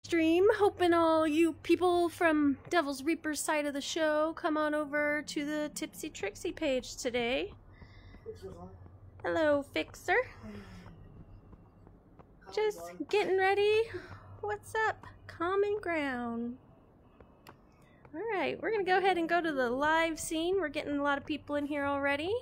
stream. Hoping all you people from Devil's Reaper's side of the show come on over to the TipsyTrixie page today. Hello, Fixer. Just getting ready. What's up? Common ground. Alright, we're gonna go ahead and go to the live scene. We're getting a lot of people in here already.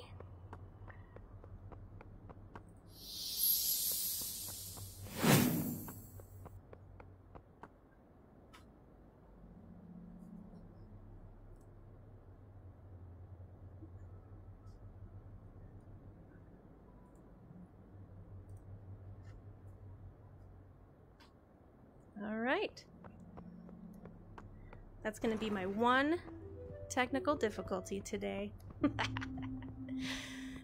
Alright. That's going to be my one technical difficulty today.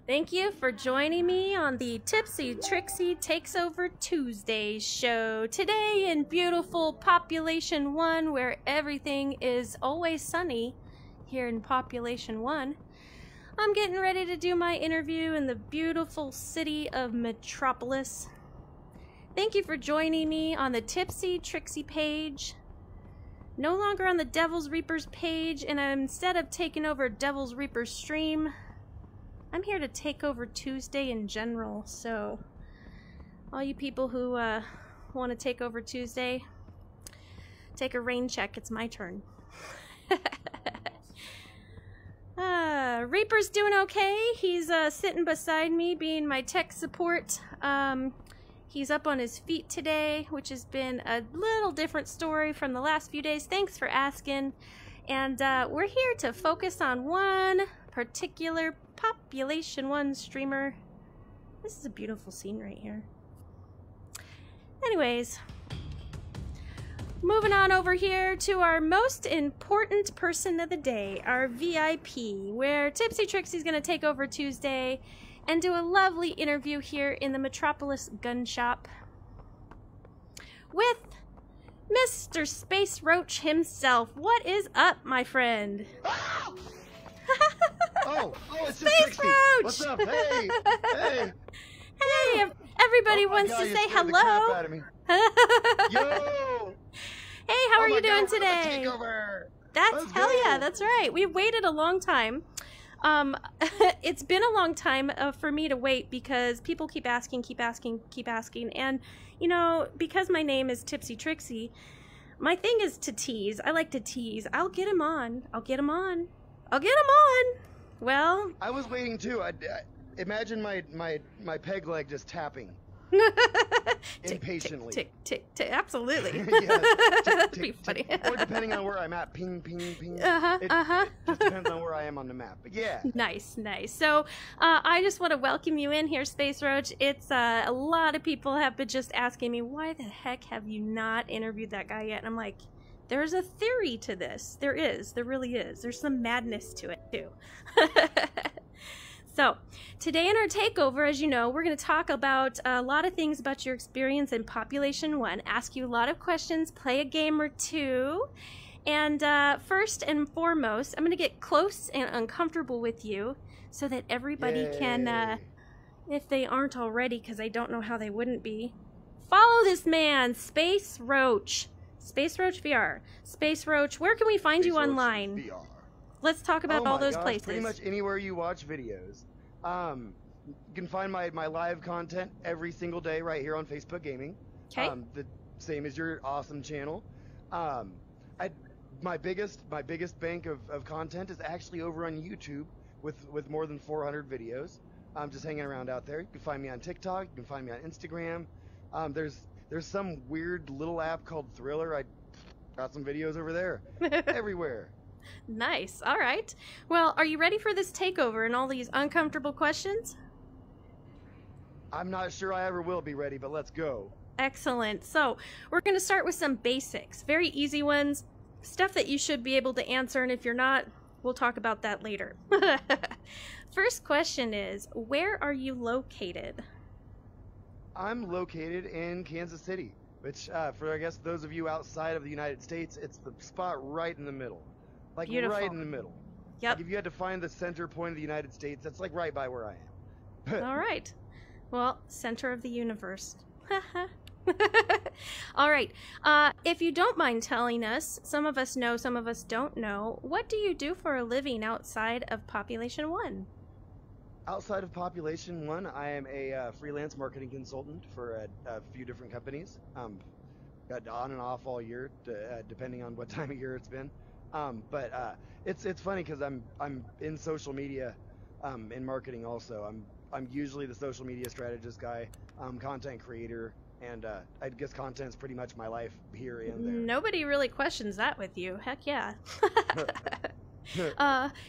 Thank you for joining me on the TipsyTrixie Takeover Tuesday show. Today in beautiful Population 1, where everything is always sunny here in Population 1. I'm getting ready to do my interview in the beautiful city of Metropolis. Thank you for joining me on the TipsyTrixie page. No longer on the Devil's Reaper's page, and instead of taking over Devil's Reaper's stream, I'm here to take over Tuesday in general. So, all you people who want to take over Tuesday, take a rain check. It's my turn. Reaper's doing okay. He's sitting beside me, being my tech support. He's up on his feet today, which has been a little different story from the last few days. Thanks for asking. And we're here to focus on one particular Population 1 streamer. This is a beautiful scene right here. Anyways, moving on over here to our most important person of the day, our VIP, where TipsyTrixie is going to take over Tuesday and do a lovely interview here in the Metropolis Gun Shop with Mr. SpaceRoach himself. What is up, my friend? Oh, it's just SpaceRoach! What's up? Hey, hey. Hey, everybody wants to say hello. Yo! Hey, how are you doing God, today? Takeover. That's hell yeah, that's right. We've waited a long time. It's been a long time for me to wait because people keep asking, and you know, because my name is TipsyTrixie, my thing is to tease. I like to tease. I'll get him on. Well, I was waiting too. Imagine my peg leg just tapping. Impatiently. Tick, absolutely. Yes. That'd be funny. Or depending on where I'm at, ping, ping, ping. It just depends on where I am on the map. But yeah. Nice. So, I just want to welcome you in here, SpaceRoach. It's a lot of people have been just asking me, why the heck have you not interviewed that guy yet? And I'm like, there's a theory to this. There really is. There's some madness to it too. So, today in our takeover, as you know, we're going to talk about a lot of things about your experience in Population 1, ask you a lot of questions, play a game or two, and first and foremost, I'm going to get close and uncomfortable with you so that everybody can, if they aren't already, because I don't know how they wouldn't be, follow this man, SpaceRoach. SpaceRoach VR. SpaceRoach, where can we find you online? VR. Let's talk about all those places. Pretty much anywhere you watch videos. You can find my live content every single day right here on Facebook Gaming. Okay. The same as your awesome channel. My biggest bank of content is actually over on YouTube with more than 400 videos. I'm just hanging around out there. You can find me on TikTok. You can find me on Instagram. There's some weird little app called Thriller. I got some videos over there. Everywhere. Nice. All right. Well, are you ready for this takeover and all these uncomfortable questions? I'm not sure I ever will be ready, but let's go. Excellent. So, we're going to start with some basics. Very easy ones. Stuff that you should be able to answer, and if you're not, we'll talk about that later. First question is, where are you located? I'm located in Kansas City, which, for I guess those of you outside of the United States, it's the spot right in the middle. Like, beautiful. Right in the middle. Yep. Like if you had to find the center point of the United States, that's like right by where I am. All right. Well, center of the universe. All right. If you don't mind telling us, some of us know, some of us don't know, what do you do for a living outside of Population 1? Outside of Population 1, I am a freelance marketing consultant for a few different companies. Got on and off all year, depending on what time of year it's been. But it's funny because I'm in social media, in marketing also. I'm usually the social media strategist guy, content creator, and I guess content's pretty much my life here and there. Nobody really questions that with you. Heck yeah.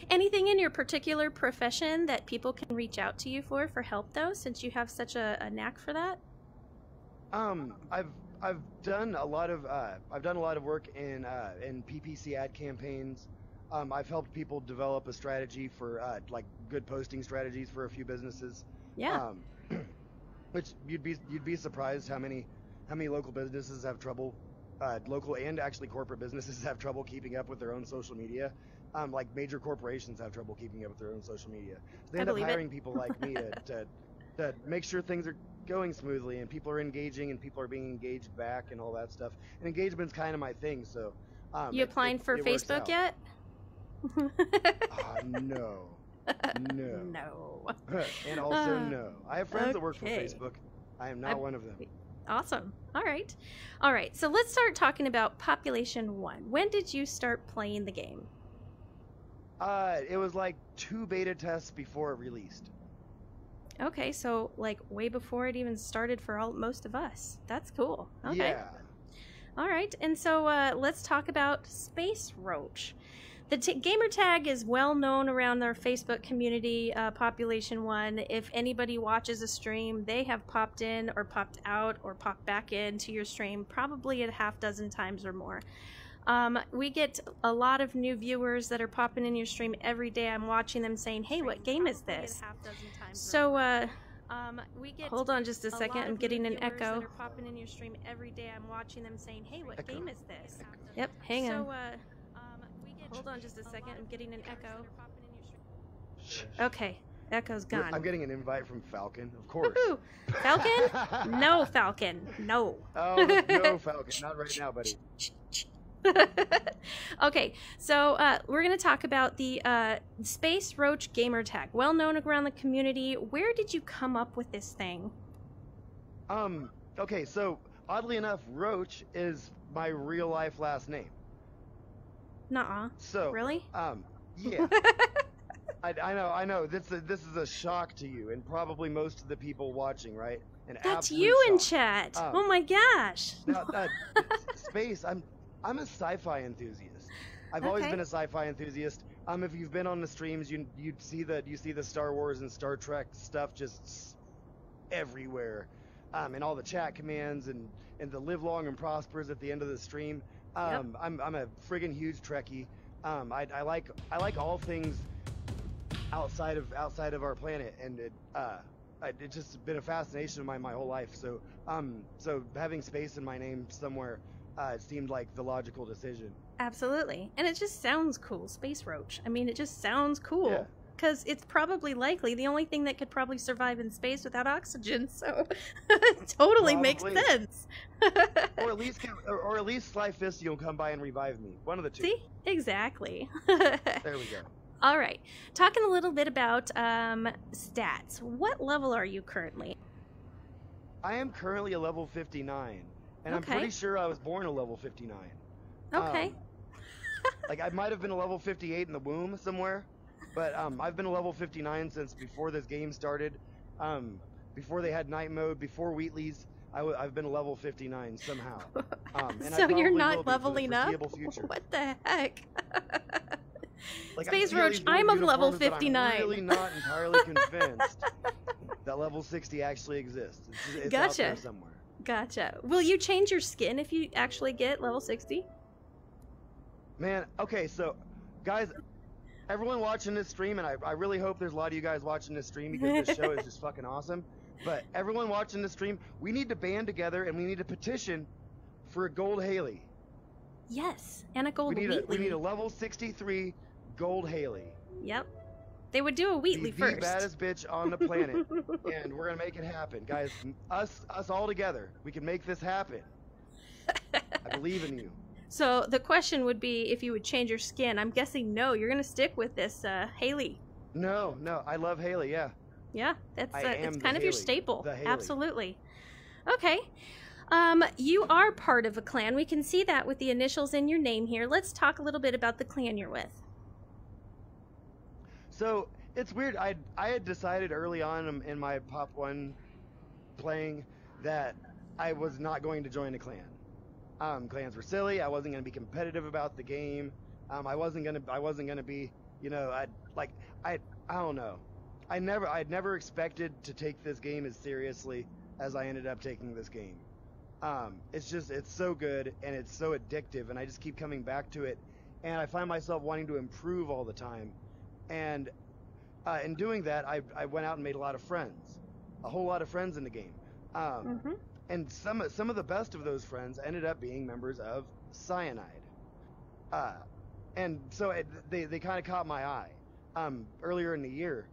Anything in your particular profession that people can reach out to you for help though, since you have such a knack for that? I've done a lot of work in PPC ad campaigns. I've helped people develop a strategy for like good posting strategies for a few businesses. Yeah. Which you'd be surprised how many local businesses have trouble, local and actually corporate businesses have trouble keeping up with their own social media. Like major corporations have trouble keeping up with their own social media. So they end up hiring people like me to make sure things are going smoothly and people are engaging and people are being engaged back and all that stuff. And engagement's kind of my thing. So you applying for Facebook yet? No. No. And also no. I have friends that work for Facebook. I am not one of them. Awesome. All right. So let's start talking about Population 1. When did you start playing the game? It was like 2 beta tests before it released. Okay, so like way before it even started for most of us. That's cool. Okay. Yeah. All right, and so let's talk about SpaceRoach. The gamer tag is well known around our Facebook community, Population 1. If anybody watches a stream, they have popped in or popped out or popped back into your stream probably a half dozen times or more. We get a lot of new viewers that are popping in your stream every day. I'm watching them saying, hey, what game is this? So, hold on just a second. I'm getting an echo. That are popping in your stream every day. I'm watching them saying, hey, what game is this? Yep, hang on. Hold on just a second. I'm getting an echo. Okay, echo's gone. I'm getting an invite from Falcon, of course. Woohoo! Falcon? No, Falcon. No. Oh, no, Falcon. Not right now, buddy. Okay, so we're going to talk about the SpaceRoach gamer tag, well known around the community. Where did you come up with this thing? Okay, so oddly enough, Roach is my real life last name. Nuh-uh. So really? Yeah. I know. This is a shock to you and probably most of the people watching, right? That's you in chat. Oh my gosh. Now, Space. I'm a sci-fi enthusiast. I've always been a sci-fi enthusiast. If you've been on the streams, you see the Star Wars and Star Trek stuff just everywhere, and all the chat commands and the live long and prospers at the end of the stream. I'm a friggin' huge Trekkie. I like all things outside of our planet, and it's just been a fascination of mine my whole life. So so having space in my name somewhere. It seemed like the logical decision. Absolutely. And it just sounds cool, SpaceRoach. I mean, it just sounds cool. Because it's probably likely the only thing that could probably survive in space without oxygen, so it totally makes sense. or at least Sly Fisty will come by and revive me. One of the two. See? Exactly. There we go. All right. Talking a little bit about stats. What level are you currently? I am currently a level 59. And I'm pretty sure I was born a level 59. Okay. Like I might have been a level 58 in the womb somewhere, but I've been a level 59 since before this game started. Before they had night mode, before Wheatley's, I've been a level 59 somehow. And so you're not leveling up? What the heck? Like, SpaceRoach, I'm a level 59. I'm really not entirely convinced that level 60 actually exists. It's out there somewhere. Gotcha. Will you change your skin if you actually get level 60? Man, okay, so, guys, everyone watching this stream, and I really hope there's a lot of you guys watching this stream because this show is just fucking awesome, but everyone watching this stream, we need to band together and we need to petition for a gold Haley. Yes, and a gold Wheatley. We need a level 63 gold Haley. Yep. They would do a Wheatley the first. baddest bitch on the planet, and we're gonna make it happen, guys. Us all together, we can make this happen. I believe in you. So the question would be if you would change your skin. I'm guessing no. You're gonna stick with this Haley. No, I love Haley. Yeah. Yeah, that's it's kind of Haley, your staple. the Haley. Absolutely. Okay. You are part of a clan. We can see that with the initials in your name here. Let's talk a little bit about the clan you're with. So it's weird. I had decided early on in my Pop 1 playing that I was not going to join a clan. Clans were silly. I wasn't going to be competitive about the game. I wasn't gonna be, you know, I don't know. I'd never expected to take this game as seriously as I ended up taking this game. It's so good and it's so addictive, and I just keep coming back to it, and I find myself wanting to improve all the time. And in doing that, I went out and made a lot of friends, a whole lot of friends in the game. And some of the best of those friends ended up being members of Cyanide. And so they kind of caught my eye earlier in the year.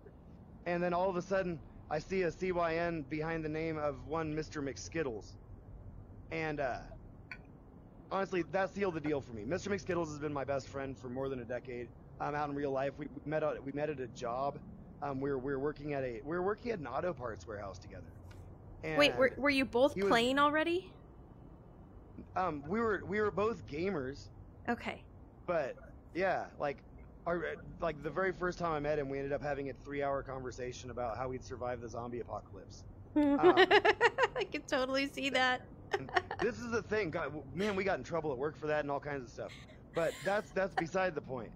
And then all of a sudden, I see a CYN behind the name of one Mr. McSkittles. And honestly, that sealed the deal for me. Mr. McSkittles has been my best friend for more than a decade. Out in real life, we met at a job. We were working at an auto parts warehouse together. And wait, were you both playing already? We were both gamers. Okay. But yeah, like the very first time I met him, we ended up having a 3-hour conversation about how we'd survive the zombie apocalypse. I can totally see that. This is the thing, God, man. We got in trouble at work for that and all kinds of stuff. But that's beside the point.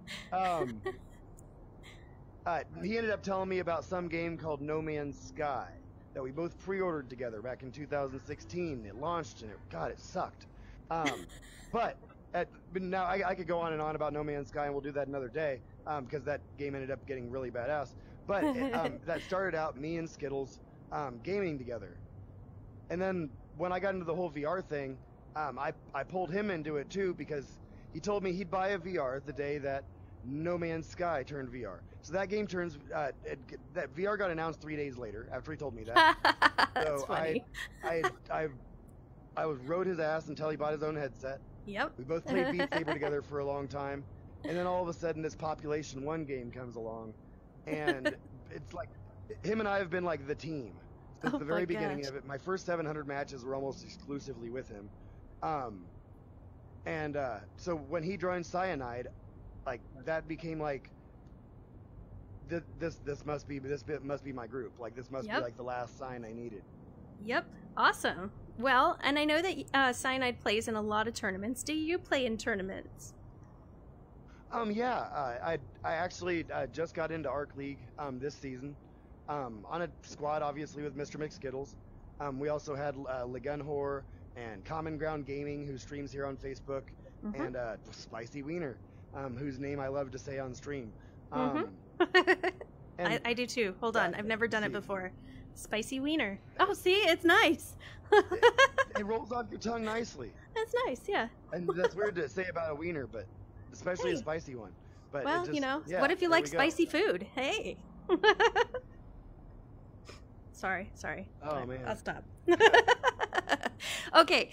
He ended up telling me about some game called No Man's Sky that we both pre-ordered together back in 2016. It launched and it sucked. But now I could go on and on about No Man's Sky, and we'll do that another day because that game ended up getting really badass. But that started out me and Skittles gaming together, and then when I got into the whole VR thing, I pulled him into it too because he told me he'd buy a VR the day that No Man's Sky turned VR. So that game turns that VR got announced 3 days later after he told me that. That's so funny. I rode his ass until he bought his own headset. Yep. We both played Beat Saber together for a long time, and then all of a sudden this Population 1 game comes along, and it's like him and I have been like the team since the very beginning of it. My first 700 matches were almost exclusively with him, so when he joined Cyanide, like that became like this must be my group. Like this must be like the last sign I needed. Yep. Awesome. Well, and I know that Cyanide plays in a lot of tournaments. Do you play in tournaments? I actually just got into Arc League this season on a squad, obviously, with Mr. McSkittles. We also had Legunhor and Common Ground Gaming, who streams here on Facebook, and Spicy Wiener, whose name I love to say on stream. I do too. Hold on, I've never done it before. Spicy Wiener. Oh, see, it's nice. It rolls off your tongue nicely. That's nice, yeah. And that's weird to say about a wiener, but especially a spicy one. But well, just, you know, yeah, what if you like spicy food? Hey. Sorry. Oh, man. I'll stop. Okay.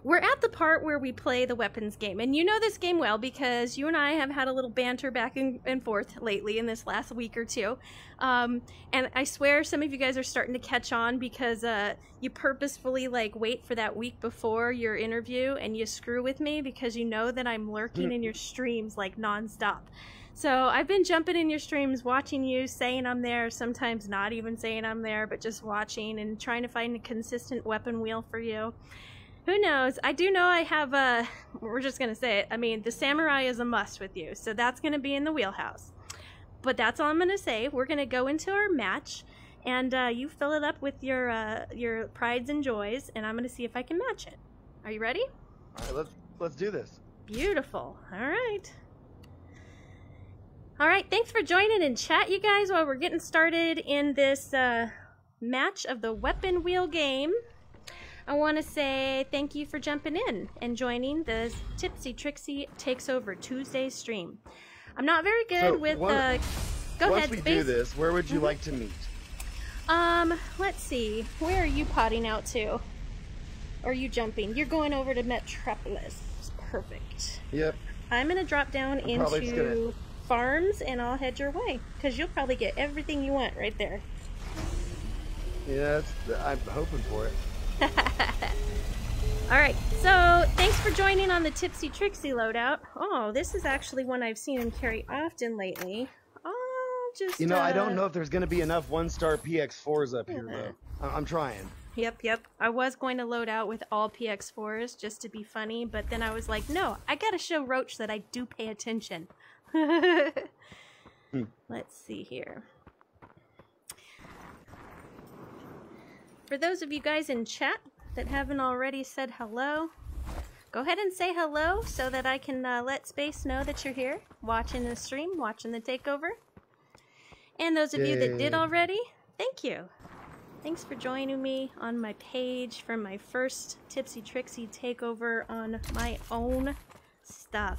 We're at the part where we play the weapons game, and you know this game well because you and I have had a little banter back and forth lately in this last week or two. And I swear some of you guys are starting to catch on because you purposefully like wait for that week before your interview and you screw with me because you know that I'm lurking in your streams like nonstop. So I've been jumping in your streams, watching you, saying I'm there, sometimes not even saying I'm there, but just watching and trying to find a consistent weapon wheel for you. Who knows? I do know I have we're just going to say it. I mean, the samurai is a must with you, so that's going to be in the wheelhouse. But that's all I'm going to say. We're going to go into our match, and you fill it up with your prides and joys, and I'm going to see if I can match it. Are you ready? All right, let's do this. Beautiful. All right. All right, thanks for joining in chat, you guys, while we're getting started in this match of the weapon wheel game. I want to say thank you for jumping in and joining the TipsyTrixie Takes Over Tuesday stream. I'm not very good with Go once ahead, we Space. do this, where would you like to meet? Let's see. Where are you potting out to? Or are you jumping? You're going over to Metropolis. Perfect. Yep. I'm gonna drop down into farms and I'll head your way. Because you'll probably get everything you want right there. Yeah, I'm hoping for it. Alright, so thanks for joining on the TipsyTrixie loadout. Oh, this is actually one I've seen him carry often lately. Oh, just... You know, I don't know if there's going to be enough one-star PX4s up here, though. I'm trying. Yep. I was going to load out with all PX4s just to be funny, but then I was like, no, I gotta show Roach that I do pay attention. Let's see here. For those of you guys in chat that haven't already said hello, go ahead and say hello so that I can let Space know that you're here, watching the stream, watching the takeover. And those of you that did already, thank you. Thanks for joining me on my page for my first TipsyTrixie takeover on my own stuff.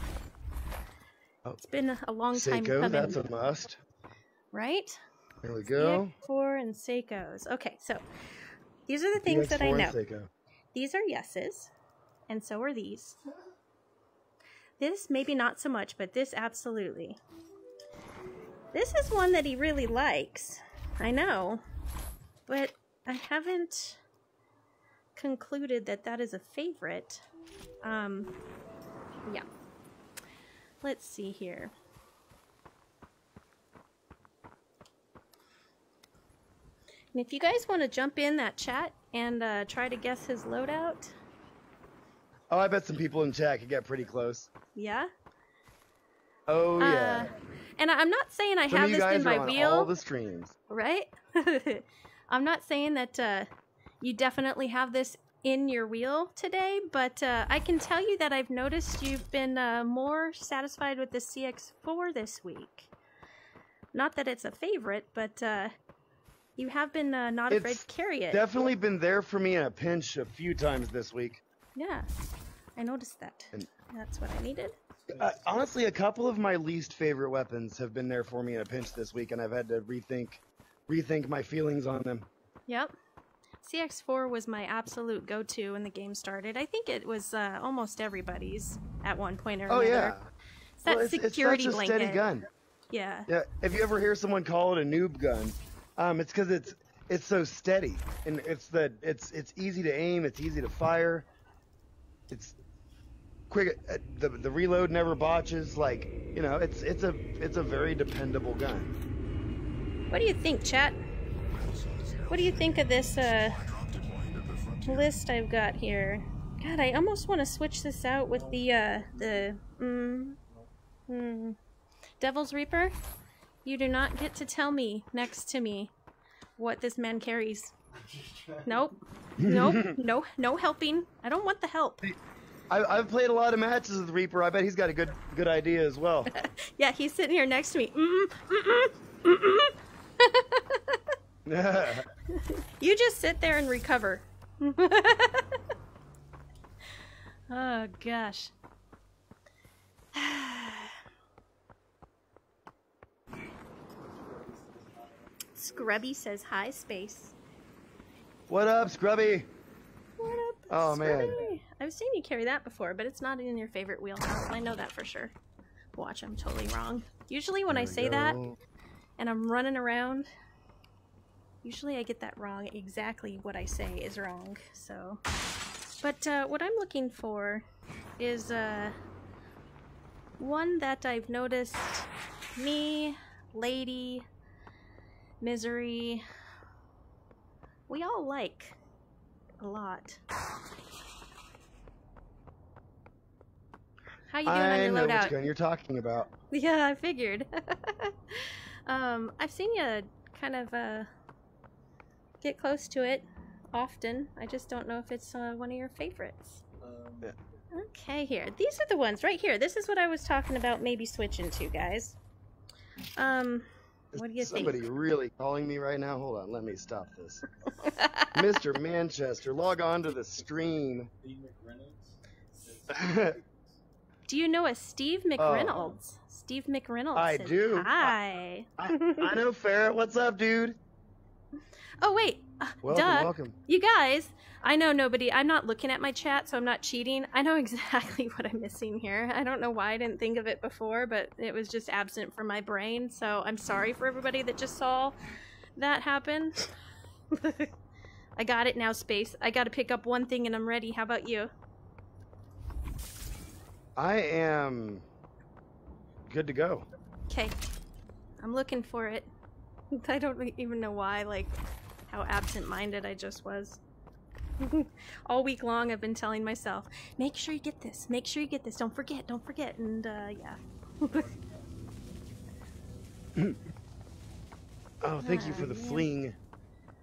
Oh, it's been a long time Seiko, coming. that's a must. Right? There we go. TX4 and Seikos. Okay, so these are the things that I know. These are yeses, and so are these. This maybe not so much, but this absolutely. This is one that he really likes. I know. But I haven't concluded that that is a favorite. Yeah. Let's see here. And if you guys want to jump in that chat and try to guess his loadout. Oh, I bet some people in chat could get pretty close. Yeah? Oh, yeah. And I'm not saying I Some have of you this guys in my are on wheel. all the streams. Right? I'm not saying that you definitely have this in your wheel today, but I can tell you that I've noticed you've been more satisfied with the CX4 this week. Not that it's a favorite, but you have been not afraid to carry it. Definitely been there for me in a pinch a few times this week. Yeah, I noticed that. And that's what I needed. Honestly, a couple of my least favorite weapons have been there for me in a pinch this week, and I've had to rethink my feelings on them. Yep. CX4 was my absolute go-to when the game started. I think it was almost everybody's at one point or another. Oh, yeah. It's that security it's such a blanket. steady gun. Yeah. Yeah. If you ever hear someone call it a noob gun, it's because it's so steady, and it's easy to aim, it's easy to fire, it's quick. The reload never botches. Like, you know, it's a very dependable gun. What do you think, chat? What do you think of this list I've got here? God, I almost want to switch this out with the Devil's Reaper. You do not get to tell me next to me what this man carries. Nope. No helping. I don't want the help. I've played a lot of matches with Reaper. I bet he's got a good idea as well. Yeah, he's sitting here next to me. You just sit there and recover. Oh gosh. Scrubby says hi, Space. What up, Scrubby? What up, Oh, Scrubby? man. I've seen you carry that before, but it's not in your favorite wheelhouse. I know that for sure. Watch, I'm totally wrong. Usually when I say that and I'm running around, usually I get that wrong. Exactly what I say is wrong. So, but what I'm looking for is one that I've noticed me, Lady, Misery, we all like a lot. How you doing on your I know loadout? which gun you're talking about. Yeah, I figured. I've seen you kind of get close to it often. I just don't know if it's one of your favorites. Yeah. Okay, here. These are the ones right here. This is what I was talking about maybe switching to, guys. What do you think? Somebody really calling me right now? Hold on, let me stop this. Mr. Manchester, log on to the stream. Do you know a Steve McReynolds? Steve McReynolds. I says do. Hi. I know, Ferret. What's up, dude? Oh, wait. Welcome. You guys, I know nobody. I'm not looking at my chat, so I'm not cheating. I know exactly what I'm missing here. I don't know why I didn't think of it before, but it was just absent from my brain. So I'm sorry for everybody that just saw that happen. I got it now, Space. I got to pick up one thing and I'm ready. How about you? I am good to go. Okay. I'm looking for it. I don't even know why, like, how absent-minded I just was. All week long I've been telling myself, make sure you get this, make sure you get this, don't forget, and, yeah. Oh, thank you for the fling.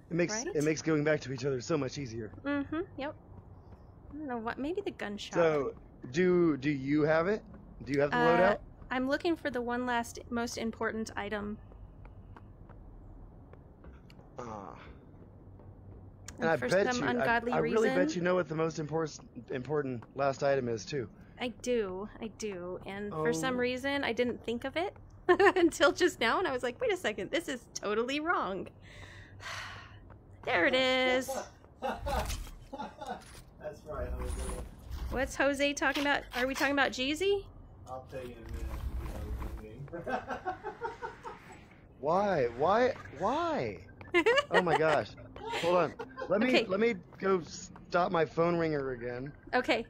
It makes going back to each other so much easier. Mm-hmm, yep. I don't know what, maybe the gunshot. So, do you have it? Do you have the loadout? I'm looking for the one last most important item. And for some ungodly I reason, really bet you know what the most important last item is too. I do, and for some reason I didn't think of it until just now, and I was like, wait a second, this is totally wrong. There it is. That's right, Jose. What's Jose talking about? Are we talking about Jeezy? I'll tell you in a minute. Why? Oh my gosh. Hold on. Let me go stop my phone ringer again. Okay.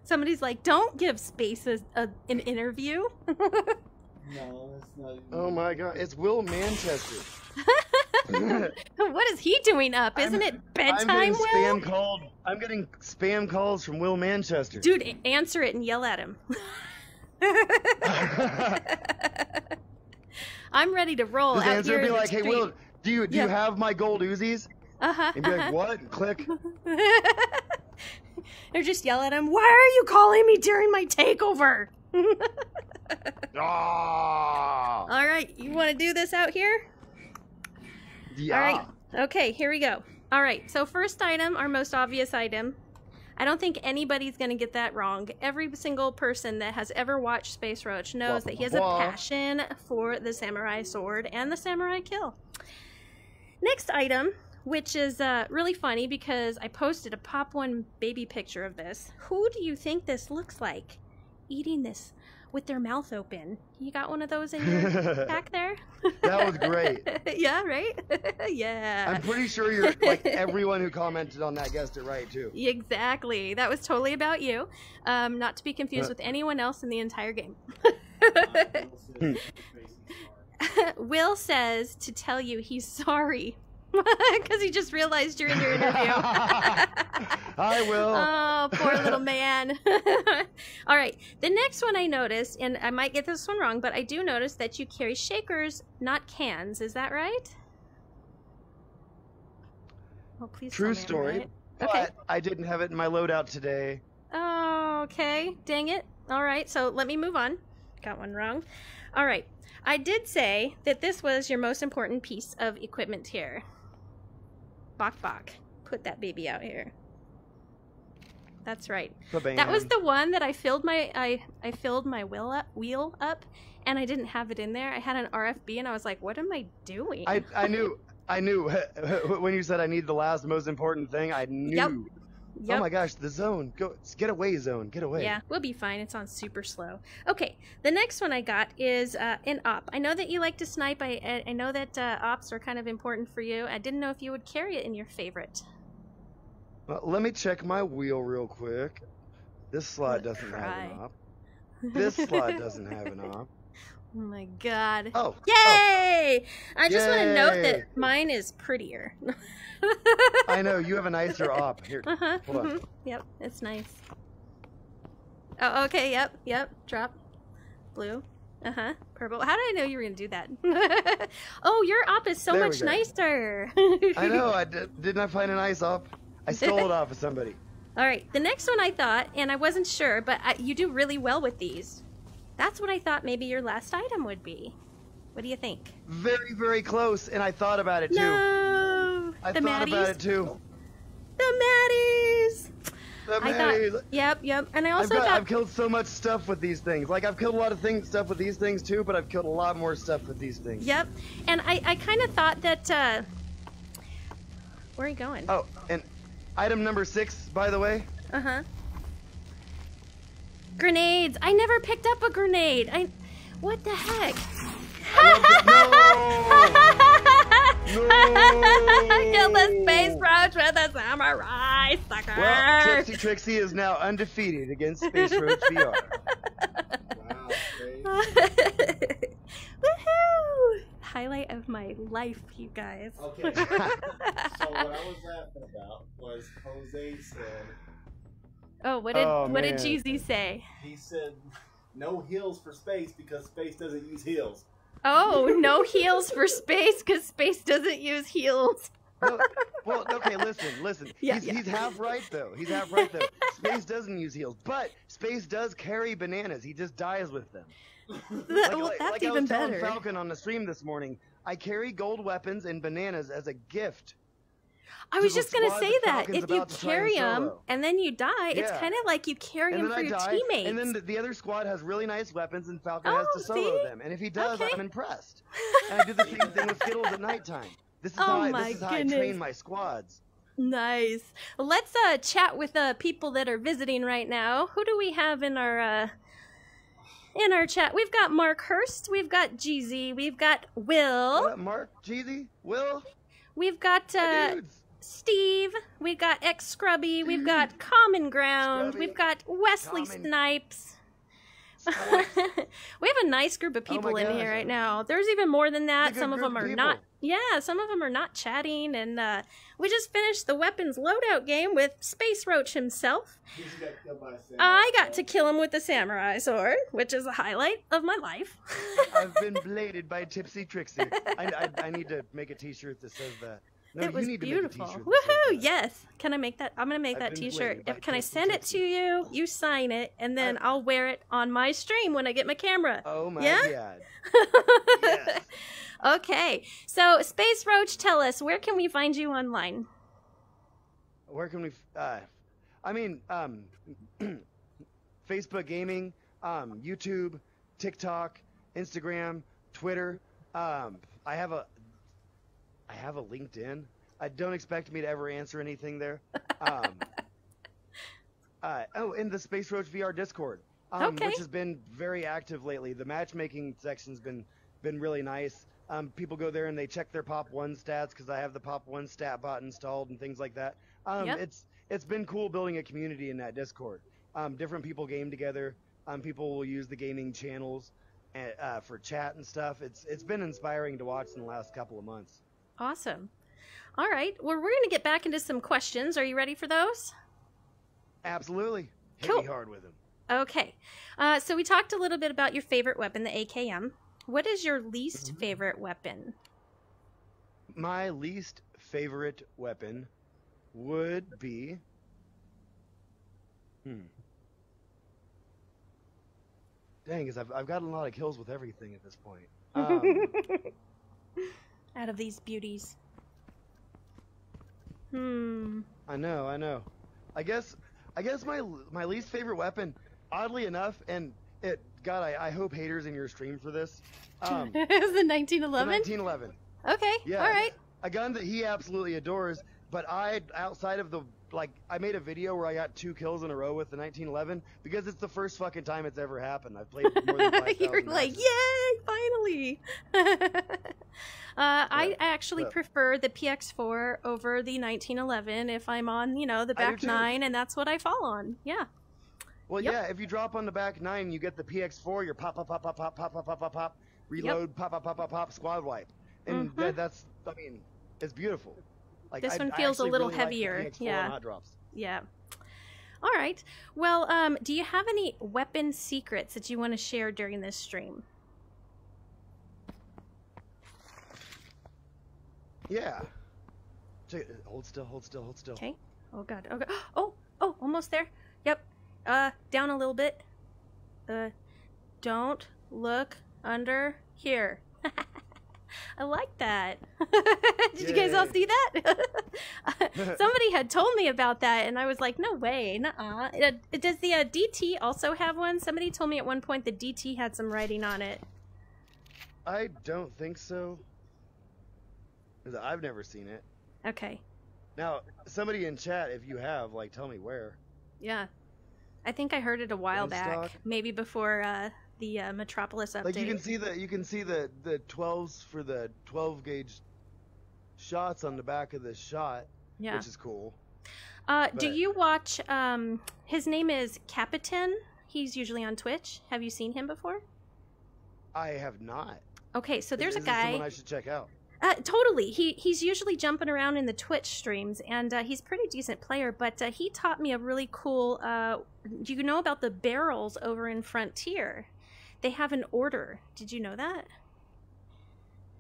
Somebody's like, don't give Space an interview. No, it's not. Oh my god, it's Will Manchester. What is he doing up? Isn't it bedtime, Will? I'm getting spam calls from Will Manchester. Dude, answer it and yell at him. I'm ready to roll. Just out answer here and be in the like, hey, street. Will, do you have my gold Uzis? And be like, what? Click. Or just yell at him, why are you calling me during my takeover? Ah! All right, you want to do this out here? Yeah. All right, okay, here we go. All right, so first item, our most obvious item. I don't think anybody's going to get that wrong. Every single person that has ever watched SpaceRoach knows that he has a passion for the samurai sword and the samurai kill. Next item, which is really funny because I posted a Pop One baby picture of this. Who do you think this looks like eating this with their mouth open? You got one of those in your back there? That was great. Yeah, right? Yeah. I'm pretty sure you're like everyone who commented on that guessed it right too. Exactly. That was totally about you. Not to be confused with anyone else in the entire game. Will says to tell you he's sorry. Because he just realized you're in your interview. Hi, Will. Oh, poor little man. All right. The next one I noticed, and I might get this one wrong, but I do notice that you carry shakers, not cans. Is that right? Oh, please. True story. Right. But okay. I didn't have it in my loadout today. Oh, okay. Dang it. All right. So let me move on. Got one wrong. All right. I did say that this was your most important piece of equipment here. Bok. Put that baby out here. That's right. Ba-bam. That was the one that I filled my I filled my wheel up and I didn't have it in there. I had an RFB and I was like, what am I doing? I knew when you said I need the last most important thing, I knew. Yep. Oh my gosh, the zone. Get away, zone. Get away. Yeah, we'll be fine. It's on super slow. Okay, the next one I got is an op. I know that you like to snipe. I know that ops are kind of important for you. I didn't know if you would carry it in your favorite. Well, let me check my wheel real quick. This slot doesn't have an op. This slot doesn't have an op. Oh my god. Oh. Yay! I just want to Yay! note that mine is prettier. I know, you have a nicer op. Here, hold on. Yep, it's nice. Oh, okay, yep. Drop. Blue. Purple. How did I know you were going to do that? Oh, your op is so much nicer. I know, didn't I find a nice op? I stole it off of somebody. All right, the next one I thought, and I wasn't sure, but you do really well with these. That's what I thought maybe your last item would be. What do you think? Very, very close, and I thought about it too. No! I thought about it too. The Maddies! Yep. And I also I've killed so much stuff with these things. Like, I've killed a lot of stuff with these things too, but I've killed a lot more stuff with these things. Yep. And I kind of thought that, where are you going? Oh, and item number 6, by the way. Uh-huh. Grenades. I never picked up a grenade. What the heck? Kill the SpaceRoach with a samurai sucker. Well, TipsyTrixie is now undefeated against SpaceRoach VR. Wow, great. Woohoo! Highlight of my life, you guys. Okay. So what I was laughing about was Jose said. Oh, what did Jeezy say? He said no heals for space because space doesn't use heals. Oh, no heals for space because space doesn't use heals. Well, okay, listen. He's half right though. Space doesn't use heals, but space does carry bananas. He just dies with them. That's even better. I was telling Falcon on the stream this morning, I carry gold weapons and bananas as a gift. I was just going to say that. If you carry them and then you die, it's kind of like you carry them for your teammates. And then the other squad has really nice weapons and Falcon has to solo them. And if he does, I'm impressed. And I do the same thing with Skittles at nighttime. This is how I train my squads. Nice. Let's chat with people that are visiting right now. Who do we have in our chat? We've got Mark Hurst. We've got Jeezy. We've got Will. Mark, Jeezy, Will. We've got Steve. We've got X Scrubby. We've got Common Ground. We've got Wesley Snipes. We have a nice group of people in here right now. There's even more than that. Some of them are not. Yeah, some of them are not chatting. And we just finished the weapons loadout game with SpaceRoach himself. I got to kill him with the samurai sword, which is a highlight of my life. I've been bladed by TipsyTrixie. I need to make a T-shirt that says that. No, it was beautiful. Woohoo! Yes. Can I make that? I'm gonna make that T-shirt. Can I send it to you? You sign it, and then I'll wear it on my stream when I get my camera. Oh my god! Yes. Okay. So, SpaceRoach, tell us, where can we find you online? Where can we? Facebook gaming, YouTube, TikTok, Instagram, Twitter. I have a LinkedIn. Don't expect me to ever answer anything there. In the SpaceRoach VR Discord, which has been very active lately. The matchmaking section's been really nice. People go there and they check their Pop 1 stats because I have the Pop 1 stat bot installed and things like that. It's been cool building a community in that Discord. Different people game together. People will use the gaming channels for chat and stuff. It's been inspiring to watch in the last couple of months. Awesome. All right. Well, we're going to get back into some questions. Are you ready for those? Absolutely. Cool. Hit me hard with them. Okay. So we talked a little bit about your favorite weapon, the AKM. What is your least favorite weapon? My least favorite weapon would be... Dang, because I've gotten a lot of kills with everything at this point. Out of these beauties. I know. I guess my least favorite weapon, oddly enough, and God, I hope haters in your stream for this. Is the 1911? The 1911. Okay. Yeah. All right. A gun that he absolutely adores, but outside of the I made a video where I got 2 kills in a row with the 1911 because it's the first fucking time it's ever happened. I've played more than 5,000 You're like, yay, finally. I actually prefer the PX4 over the 1911 if I'm on, the back 9, and that's what I fall on. Yeah. Well, yeah, if you drop on the back 9, you get the PX4, you're pop, reload, pop, squad wipe. And that's, it's beautiful. Like, this one feels a little heavier. Yeah. Hot drops. Yeah. All right. Well, do you have any weapon secrets that you want to share during this stream? Yeah. Hold still. Okay. Oh god. Oh, almost there. Yep. Down a little bit. Don't look under here. I like that. Did you guys all see that? Somebody had told me about that, and I was like, no way, nuh-uh. Does the DT also have one? Somebody told me at one point the DT had some writing on it. I don't think so. 'Cause I've never seen it. Okay. Now, somebody in chat, if you have, like, tell me where. Yeah. I think I heard it a while back. Stock? Maybe before the Metropolis update. Like, you can see the 12s for the 12 gauge shots on the back of the shot, yeah. which is cool. Do you watch, his name is Capitan. He's usually on Twitch. Have you seen him before? I have not. Okay, so there's is a guy. Someone I should check out. Totally. He's usually jumping around in the Twitch streams, and he's a pretty decent player, but he taught me a really cool, do you know about the barrels over in Frontier? They have an order. Did you know that?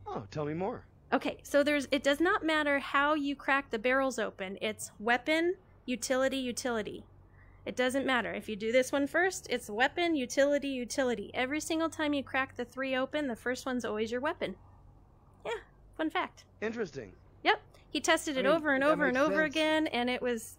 Oh, tell me more. Okay, so it does not matter how you crack the barrels open. It's weapon, utility, utility. It doesn't matter. If you do this one first, it's weapon, utility, utility. Every single time you crack the 3 open, the first one's always your weapon. Yeah. Fun fact. Interesting. Yep. He tested it over and over and over again, and it was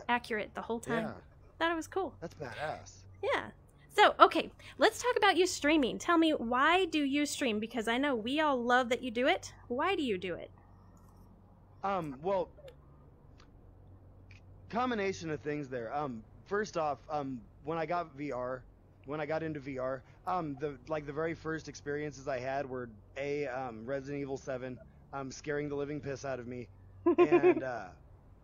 accurate the whole time. Yeah. Thought it was cool. That's badass. Yeah. So, okay, let's talk about you streaming. Tell me, why do you stream? Because I know we all love that you do it. Why do you do it? Well, combination of things there. First off, when I got into VR, the very first experiences I had were Resident Evil 7, scaring the living piss out of me,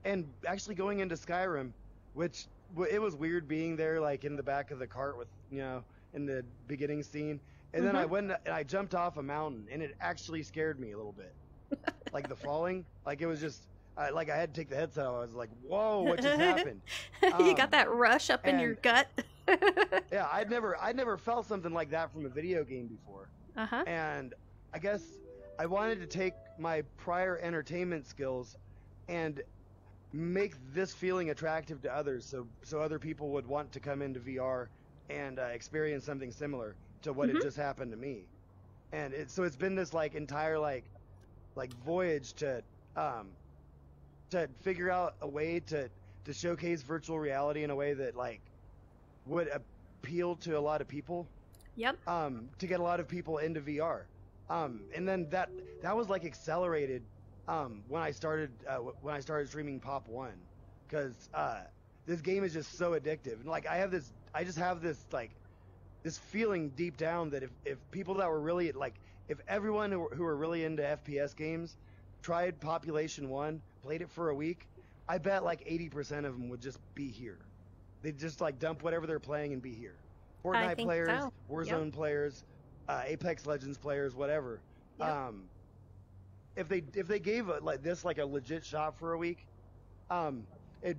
and actually going into Skyrim, which it was weird being there, like in the back of the cart with, in the beginning scene, and then I went and I jumped off a mountain, and it actually scared me a little bit, like the falling, like it was just. Like I had to take the headset off. I was like, "Whoa, what just happened?" You got that rush up in your gut. Yeah, I'd never felt something like that from a video game before. And I guess I wanted to take my prior entertainment skills and make this feeling attractive to others, so other people would want to come into VR and experience something similar to what had just happened to me. And so it's been this like entire like voyage to figure out a way to showcase virtual reality in a way that like would appeal to a lot of people. Yep. To get a lot of people into VR. And then that was like accelerated when I started streaming Pop 1, because this game is just so addictive. And like I just have this like this feeling deep down that if people that were really like, if everyone who were really into FPS games tried Population 1, played it for a week, I bet like 80% of them would just be here. They'd just like dump whatever they're playing and be here. Fortnite players, so. Warzone players, Apex Legends players, whatever. Yep. If they gave like a legit shot for a week,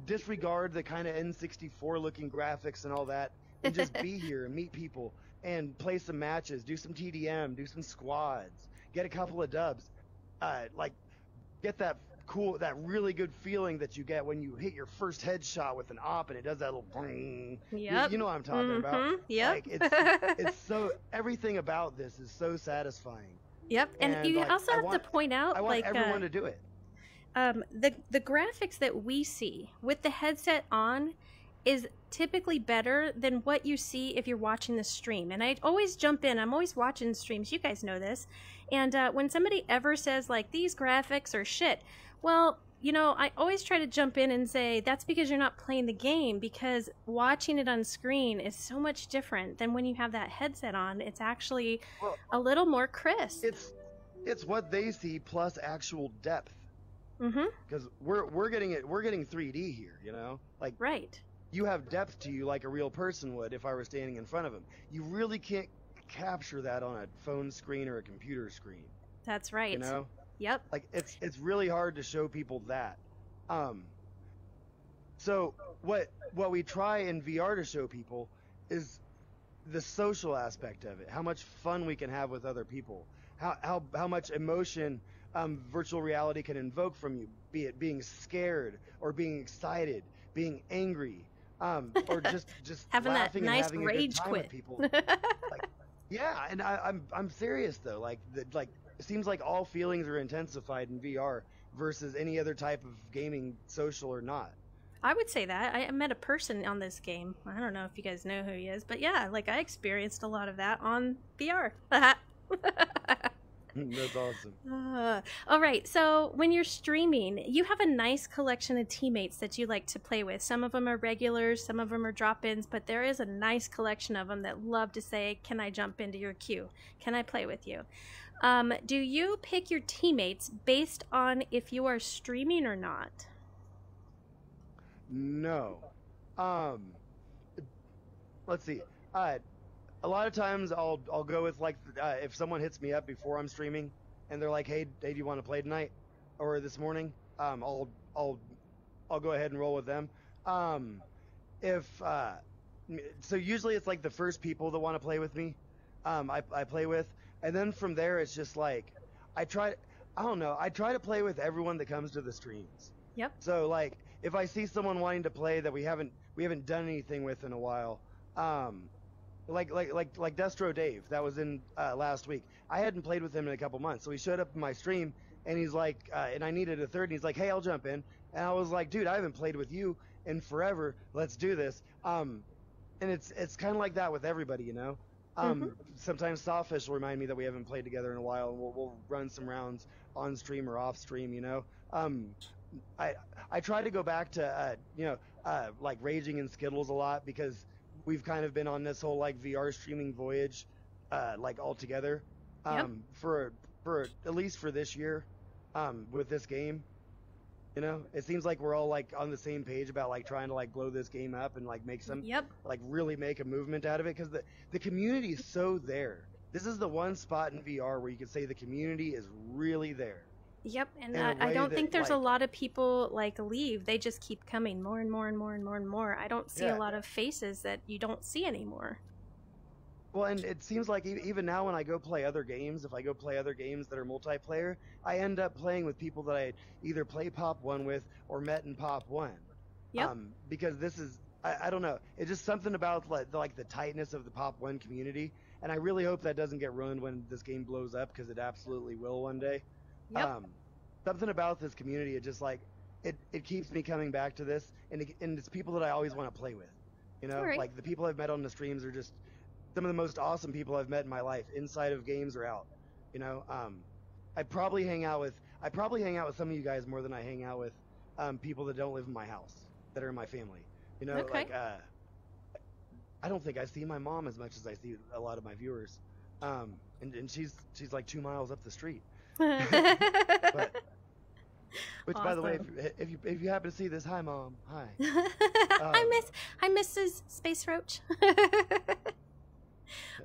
disregard the kind of N64 looking graphics and all that, and just be here and meet people and play some matches, do some TDM, do some squads, get a couple of dubs, like get that really good feeling that you get when you hit your first headshot with an op and it does that little bling. Yep. You know what I'm talking about. Yep. Like it's so, everything about this is so satisfying. Yep. And you like, also have to point out, I want everyone to do it. The graphics that we see with the headset on is typically better than what you see if you're watching the stream. And I always jump in. I'm always watching streams. You guys know this. And when somebody ever says, like, these graphics are shit, well, I always try to jump in and say, that's because you're not playing the game, because watching it on screen is so much different than when you have that headset on. It's actually a little more crisp. It's what they see plus actual depth. Because we're getting 3D here, like right. You have depth to you like a real person would if I were standing in front of him. You really can't capture that on a phone screen or a computer screen. That's right. Yep. Like it's really hard to show people that. So what we try in VR to show people is the social aspect of it. How much fun we can have with other people. How much emotion virtual reality can invoke from you, be it being scared or being excited, being angry, or just having laughing that nice and having rage a good time quit. with people. Yeah, and I'm serious though. Like it seems like all feelings are intensified in VR versus any other type of gaming, social or not. I would say that. I met a person on this game. I don't know if you guys know who he is, but yeah, like I experienced a lot of that on VR. That's awesome. All right, so when you're streaming, you have a nice collection of teammates that you like to play with. Some of them are regulars, some of them are drop-ins, but there is a nice collection of them that love to say, can I jump into your queue? Can I play with you? Do you pick your teammates based on if you are streaming or not? No. Let's see. A lot of times I'll go with like if someone hits me up before I'm streaming and they're like, hey, do you want to play tonight or this morning? I'll go ahead and roll with them. So usually it's like the first people that want to play with me, I play with, and then from there it's just like I try to play with everyone that comes to the streams. Yep. So like if I see someone wanting to play that we haven't done anything with in a while, like Destro Dave, that was in last week. I hadn't played with him in a couple months, so he showed up in my stream, and he's like, and I needed a third, and he's like, hey, I'll jump in, and I was like, dude, I haven't played with you in forever. Let's do this. And it's kind of like that with everybody, you know. Sometimes Sawfish will remind me that we haven't played together in a while, and we'll run some rounds on stream or off stream, you know. I try to go back to like Raging and Skittles a lot because we've kind of been on this whole like VR streaming voyage, like all together, for at least for this year, with this game. You know, it seems like we're all like on the same page about like trying to like blow this game up and like make some, like really make a movement out of it because the community is so there. This is the one spot in VR where you could say the community is really there. Yep, and I don't think there's a lot of people like leave. They just keep coming more and more and more and more and more. I don't see a lot of faces that you don't see anymore. Well, and it seems like even now when I go play other games, if I go play other games that are multiplayer, I end up playing with people that I either play Pop 1 with or met in Pop 1. Yep. Because this is, I don't know, it's just something about like the tightness of the Pop 1 community, and I really hope that doesn't get ruined when this game blows up, because it absolutely will one day. Yep. Something about this community, it just like it keeps me coming back to this, and it's people that I always want to play with. You know, like the people I've met on the streams are just some of the most awesome people I've met in my life, inside of games or out. You know, I probably hang out with some of you guys more than I hang out with people that don't live in my house, that are in my family. You know, like I don't think I see my mom as much as I see a lot of my viewers, and she's like 2 miles up the street. But, which, by the way, if you happen to see this, hi mom, hi. Hi Mrs. SpaceRoach.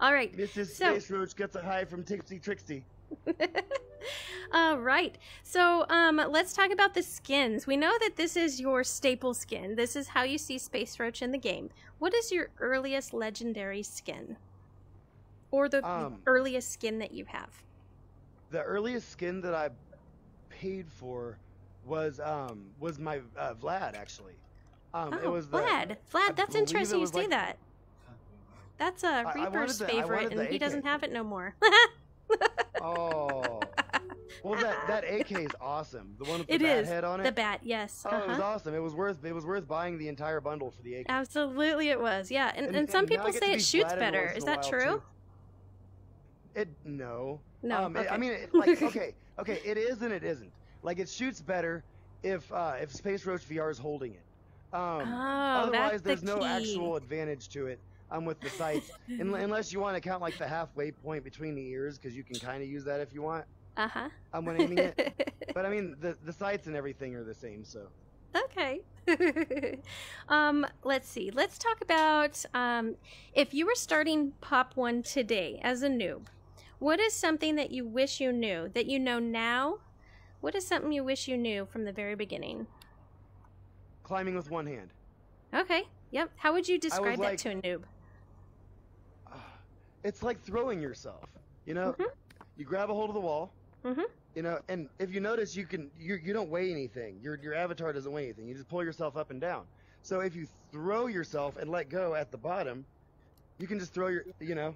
All right, Mrs. SpaceRoach gets a hi from TipsyTrixie. All right, so let's talk about the skins. We know that this is your staple skin. This is how you see SpaceRoach in the game. What is your earliest legendary skin, or the earliest skin that you have? The earliest skin that I paid for was my Vlad, actually. It was Vlad. Vlad, that's interesting you say that. That's a Reaper's favorite, and he doesn't have it no more. Oh. Well, that AK is awesome. The one with the bat head on it. The bat, yes. Oh, it was awesome. It was worth buying the entire bundle for the AK. Absolutely, it was. Yeah, and some people say it shoots better. Is that true? No. No. Okay. I mean, like, okay, it is and it isn't. Like, it shoots better if SpaceRoach VR is holding it. Otherwise, there's no actual advantage to it. With the sights, unless you want to count like the halfway point between the ears, because you can kind of use that if you want. When aiming it. But I mean, the sights and everything are the same, so. Okay. Let's see. Let's talk about if you were starting Pop 1 today as a noob, what is something that you wish you knew that you know now? What is something you wish you knew from the very beginning? Climbing with one hand. Okay. Yep. How would you describe that to a noob? It's like throwing yourself, you know. You grab a hold of the wall, you know, and if you notice, you don't weigh anything. Your avatar doesn't weigh anything. You just pull yourself up and down. So if you throw yourself and let go at the bottom, you can just throw you know,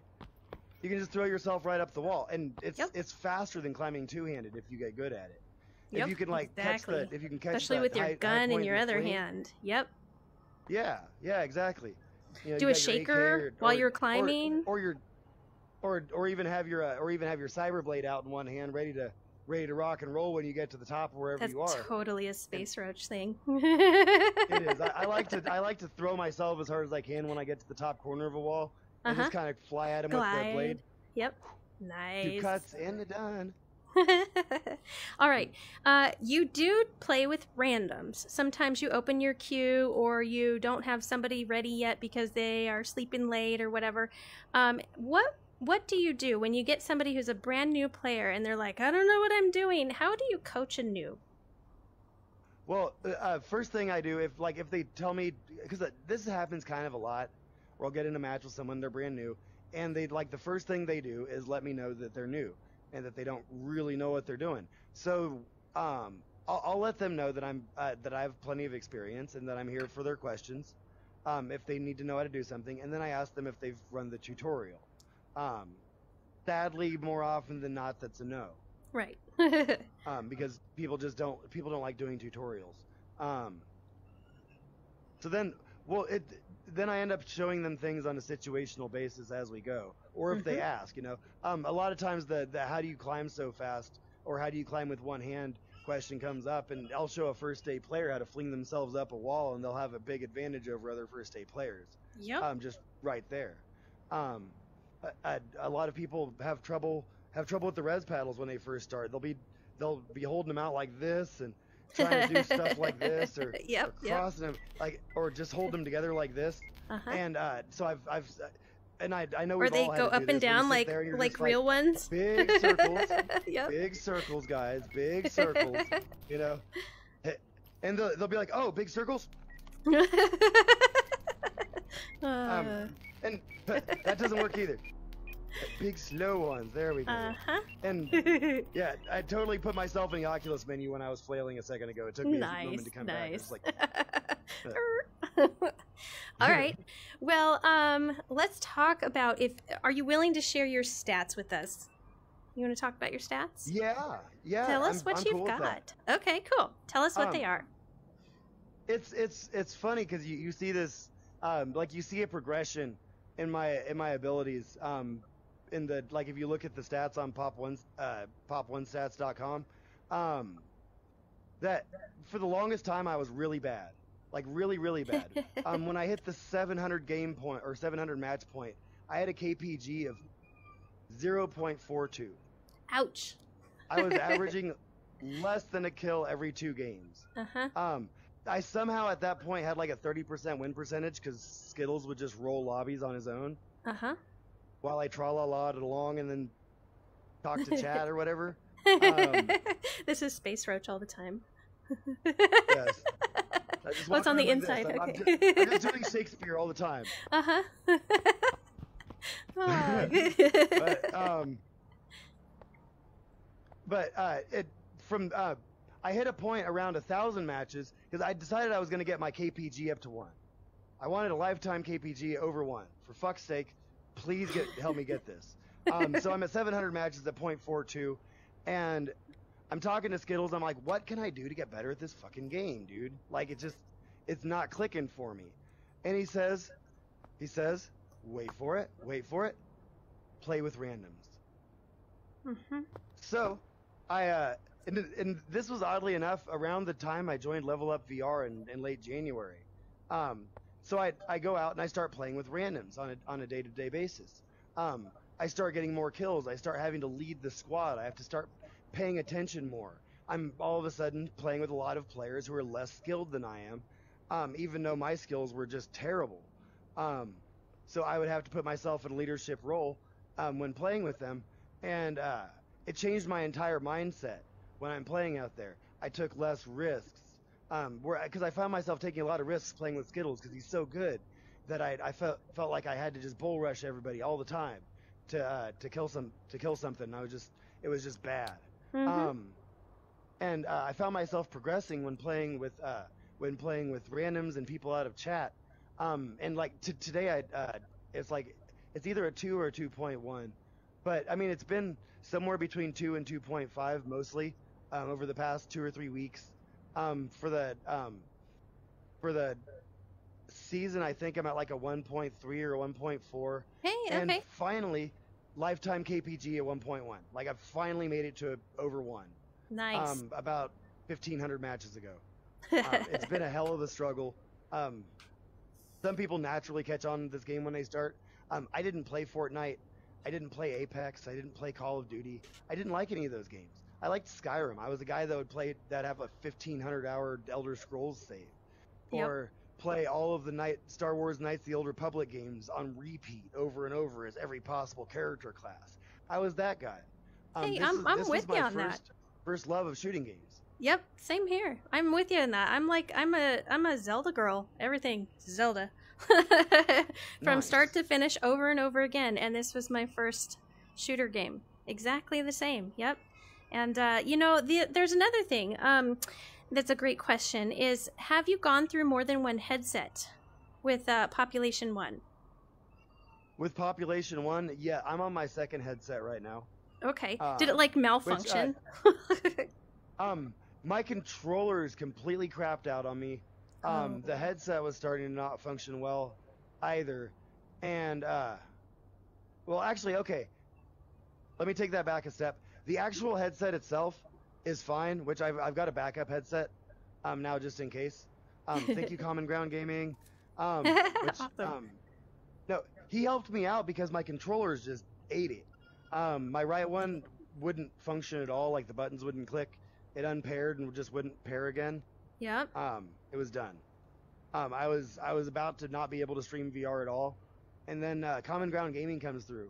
You can just throw yourself right up the wall, and it's Yep. it's faster than climbing two-handed if you get good at it. Yep, If you can like exactly. catch if you can catch Especially that with your high gun in point your of the other flame. hand. Yep. Yeah, exactly. You know, Do you a got your AK shaker while you're climbing. or even have your cyber blade out in one hand, ready to rock and roll when you get to the top of wherever That's you are. totally a SpaceRoach thing. It is. I like to throw myself as hard as I can when I get to the top corner of a wall and just kind of fly at him with the blade. Yep. Nice. 2 cuts and it done. All right. You do play with randoms. Sometimes you open your queue or you don't have somebody ready yet because they are sleeping late or whatever. What do you do when you get somebody who's a brand new player and they're like, I don't know what I'm doing? How do you coach a noob? Well, first thing I do, if they tell me, because this happens kind of a lot, where I'll get in a match with someone, they're brand new, and the first thing they do is let me know that they're new and that they don't really know what they're doing. So I'll let them know that that I have plenty of experience and that I'm here for their questions, if they need to know how to do something, and then I ask them if they've run the tutorial. Sadly, more often than not, that's a no. Right. Because people don't like doing tutorials. So then, then I end up showing them things on a situational basis as we go, or if they ask, a lot of times the how do you climb so fast, or how do you climb with one hand question comes up, and I'll show a first day player how to fling themselves up a wall, and they'll have a big advantage over other first day players. Yep. Just right there. A lot of people have trouble with the res paddles when they first start. They'll be holding them out like this and trying to do stuff like this, or crossing them or just hold them together like this. And so I know we've or they all had go to do up and this, where you down sit there and you're like just real ones. Big circles. Yep. Big circles, guys. Big circles. And they'll be like, oh, big circles. And that doesn't work either. Big slow ones. There we go. And yeah, I totally put myself in the Oculus menu when I was flailing a second ago. It took me a moment to come back. It was like, all right. Well, let's talk about are you willing to share your stats with us? You want to talk about your stats? Yeah. Tell us what you've got. Okay, coll. Tell us what they are. It's funny because you see this, you see a progression in my abilities. If you look at the stats on pop1stats.com, that for the longest time I was really bad, really bad. When I hit the 700 game point or 700 match point, I had a KPG of 0.42. Ouch. I was averaging less than a kill every 2 games. I somehow at that point had like a 30% win percentage because Skittles would just roll lobbies on his own. While I tra-la-la'd along and then talk to chat or whatever. This is SpaceRoach all the time. Yes. What's on the inside? I'm just doing Shakespeare all the time. I hit a point around 1,000 matches because I decided I was going to get my KPG up to 1. I wanted a lifetime KPG over 1. For fuck's sake, please help me get this. So I'm at 700 matches at 0.42, and I'm talking to Skittles. I'm like, what can I do to get better at this fucking game, dude? It's not clicking for me. And he says, wait for it, play with randoms. So and this was oddly enough around the time I joined Level Up VR in late January. So I go out and I start playing with randoms on a day-to-day basis. I start getting more kills. I start having to lead the squad. I have to start paying attention more. I'm all of a sudden playing with a lot of players who are less skilled than I am, even though my skills were just terrible. So I would have to put myself in a leadership role when playing with them, and it changed my entire mindset when I'm playing out there. I took less risks. Because I found myself taking a lot of risks playing with Skittles because he's so good that I felt like I had to just bull rush everybody all the time to kill something. It was just bad. And I found myself progressing when playing with randoms and people out of chat. And today it's either a 2 or a 2.1 But I mean, it's been somewhere between 2 and 2.5 mostly over the past 2 or 3 weeks. For the season, I think I'm at like a 1.3 or 1.4. Hey, And okay. finally, lifetime KPG at 1.1. Like I've finally made it to over 1. Nice. About 1,500 matches ago. It's been a hell of a struggle. Some people naturally catch on to this game when they start. I didn't play Fortnite. I didn't play Apex. I didn't play Call of Duty. I didn't like any of those games. I liked Skyrim. I was a guy that would play that have a 1,500-hour Elder Scrolls save, or play all of the Star Wars Knights of the Old Republic games on repeat over and over as every possible character class. I was that guy. Hey, this I'm was with my you on that. First love of shooting games. Yep, same here. I'm with you in that. I'm a Zelda girl. Everything Zelda. From start to finish over and over again, and this was my first shooter game. Exactly the same. Yep. And you know, there's another thing that's a great question is, have you gone through more than one headset with Population 1? With Population 1, yeah, I'm on my second headset right now. Okay. Did it like malfunction? My controller is completely crapped out on me. The headset was starting to not function well either. And, well, actually, okay. Let me take that back a step. The actual headset itself is fine, which I've got a backup headset now just in case. Thank you, Common Ground Gaming. Awesome. No, he helped me out because my controllers just ate it. My right one wouldn't function at all, like the buttons wouldn't click. It unpaired and just wouldn't pair again. Yep. It was done. I was about to not be able to stream VR at all, and then Common Ground Gaming comes through,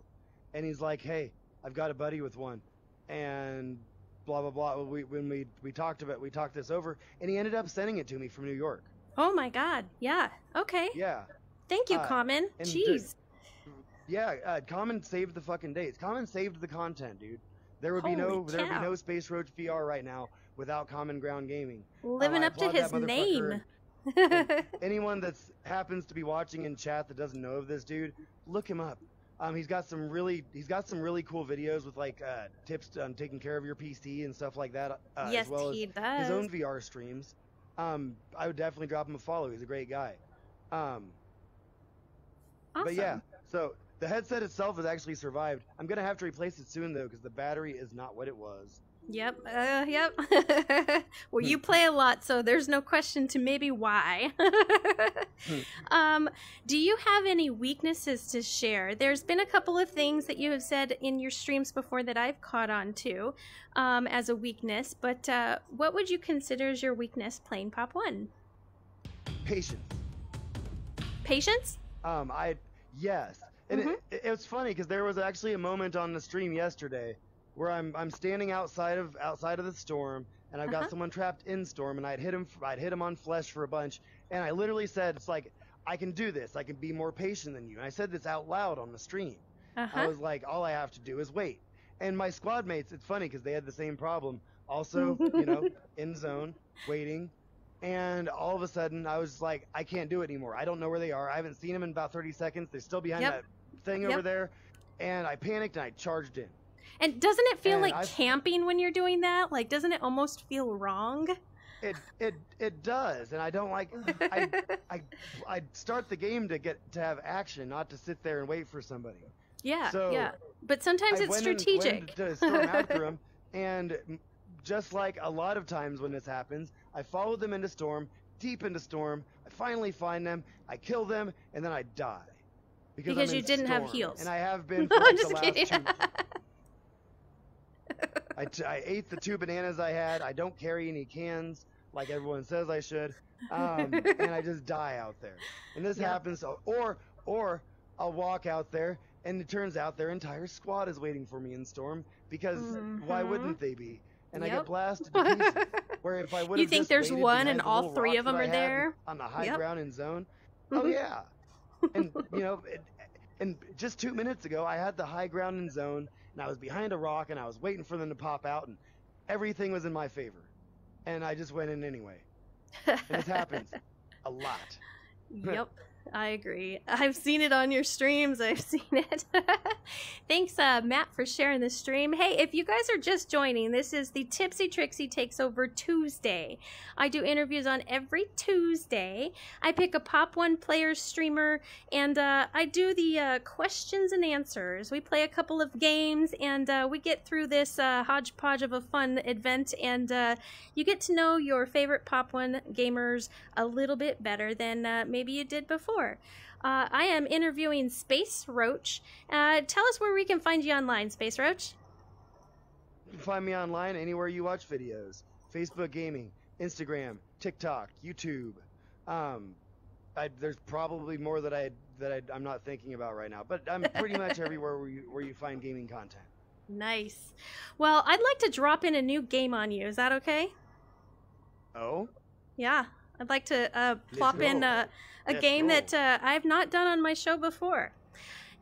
and he's like, "Hey, I've got a buddy with one," and blah blah blah. When we talked this over, and he ended up sending it to me from New York. Oh my God. Yeah. Okay. Yeah. Thank you, Common. Jeez. Common saved the fucking days. Common saved the content, dude. There would be Holy no SpaceRoach VR right now without Common Ground Gaming. Living up to his name. Anyone that happens to be watching in chat that doesn't know of this dude, look him up. He's got some really cool videos with like tips on taking care of your PC and stuff like that. Yes, as well he as does. his own VR streams. I would definitely drop him a follow. He's a great guy. Awesome. But yeah, so the headset itself has actually survived. I'm gonna have to replace it soon though, because the battery is not what it was. Yep. Yep. Well, you play a lot, so there's no question to maybe why. Do you have any weaknesses to share? There's been a couple of things that you have said in your streams before that I've caught on to as a weakness, but what would you consider as your weakness playing Pop 1? Patience. Patience? Yes. And it was funny because there was actually a moment on the stream yesterday where I'm standing outside of the storm, and I've got someone trapped in storm, and I'd hit him on flesh for a bunch, and I literally said, it's like, I can do this, I can be more patient than you. And I said this out loud on the stream. I was like, all I have to do is wait. And my squad mates, it's funny because they had the same problem. Also, you know, in zone, waiting. And all of a sudden, I was like, I can't do it anymore. I don't know where they are. I haven't seen them in about 30 seconds. They're still behind that thing over there. And I panicked and I charged in. And doesn't it feel like camping when you're doing that? Like, doesn't it almost feel wrong? It does, and I don't like. I start the game to have action, not to sit there and wait for somebody. Yeah, so yeah. But sometimes it's strategic. I went to storm after him, and just like a lot of times when this happens, I followed them into storm, deep into storm. I finally find them, I kill them, and then I die because you didn't have heals. And I have been for like the last 2. I ate the 2 bananas I had. I don't carry any cans like everyone says I should, and I just die out there. And this happens, or I'll walk out there, and it turns out their entire squad is waiting for me in storm because why wouldn't they be? And I get blasted to pieces. Where if I would have you think there's one and all 3 of them are there on the high ground in zone? Oh yeah, and you know, and just 2 minutes ago I had the high ground in zone. And I was behind a rock, and I was waiting for them to pop out, and everything was in my favor. And I just went in anyway. And this happens a lot. Yep. I agree. I've seen it on your streams. I've seen it. Thanks, Matt, for sharing the stream. Hey, if you guys are just joining, this is the TipsyTrixie Takes Over Tuesday. I do interviews on every Tuesday. I pick a Pop 1 player streamer, and I do the questions and answers. We play a couple of games, and we get through this hodgepodge of a fun event, and you get to know your favorite Pop 1 gamers a little bit better than maybe you did before. I am interviewing SpaceRoach. Tell us where we can find you online, SpaceRoach. You can find me online anywhere you watch videos. Facebook Gaming, Instagram, TikTok, YouTube. There's probably more that I'm not thinking about right now, but I'm pretty much everywhere where you find gaming content. Nice. Well, I'd like to drop in a new game on you. Is that okay? Oh? Yeah. I'd like to plop in a game that I've not done on my show before.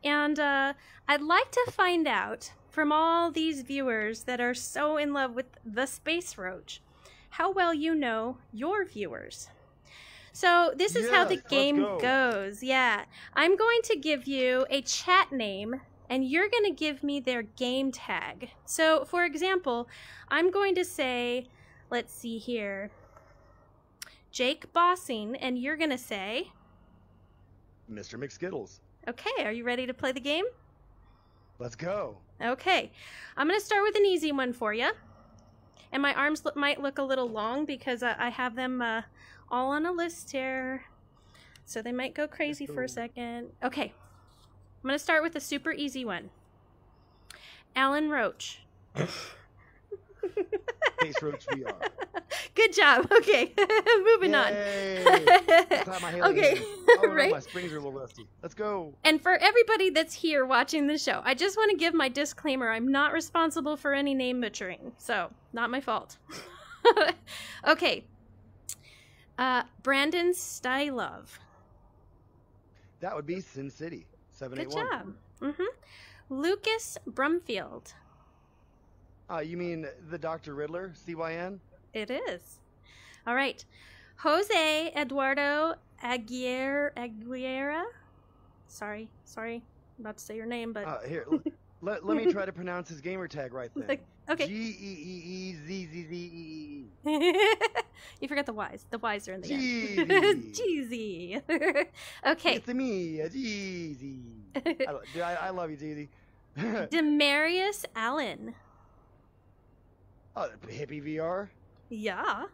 And I'd like to find out from all these viewers that are so in love with the SpaceRoach, how well you know your viewers. So this is how the game goes. Yeah. I'm going to give you a chat name, and you're going to give me their game tag. So, for example, I'm going to say, let's see here, Jake Bossing, and you're going to say... Mr. McSkittles. Okay, are you ready to play the game? Let's go. Okay, I'm going to start with an easy one for you. And my arms might look a little long because I have them all on a list here. So they might go crazy for a second. Okay, I'm going to start with a super easy one. Alan Roach. SpaceRoach VR. Good job. Okay, moving on. Okay, oh, right? No, my springs are a little rusty. Let's go. And for everybody that's here watching the show, I just want to give my disclaimer. I'm not responsible for any name butchering, so not my fault. Okay. Brandon Stylov. That would be Sin City 781. Good job. Lucas Brumfield. You mean the Dr. Riddler, CYN? It is. All right. Jose Eduardo Aguilera. Sorry. I'm about to say your name, but... Here, let me try to pronounce his gamer tag right then. Okay. G-E-E-E-Z-Z-Z-E-E. You forgot the Y's. The Y's are in the Jeezy. end. Jeezy. Okay. It's me, Jeezy. I love you, Jeezy. Demarius Allen. Oh, Hippie VR. Yeah.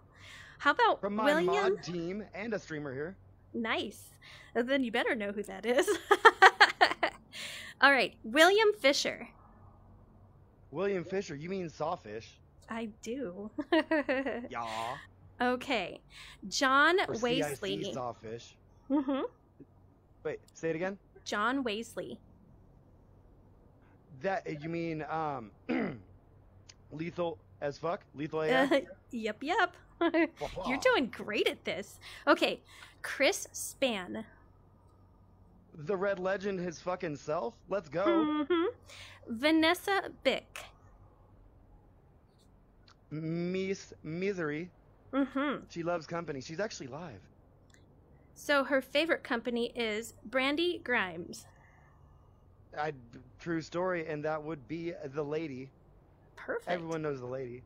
How about From my William? mod team and a streamer here. Nice. Then you better know who that is. All right. William Fisher. William Fisher, you mean Sawfish? I do. Yeah. Okay. John Or Weasley. CIC Sawfish. Wait, say it again? John Weasley. That, you mean, lethal as fuck? Lethal AF? Yep. You're doing great at this. Okay. Chris Span. The Red Legend his fucking self? Let's go. Vanessa Bick. Miss Misery. She loves company. She's actually live. So her favorite company is Brandy Grimes. True story, and that would be the lady. Perfect. Everyone knows the lady.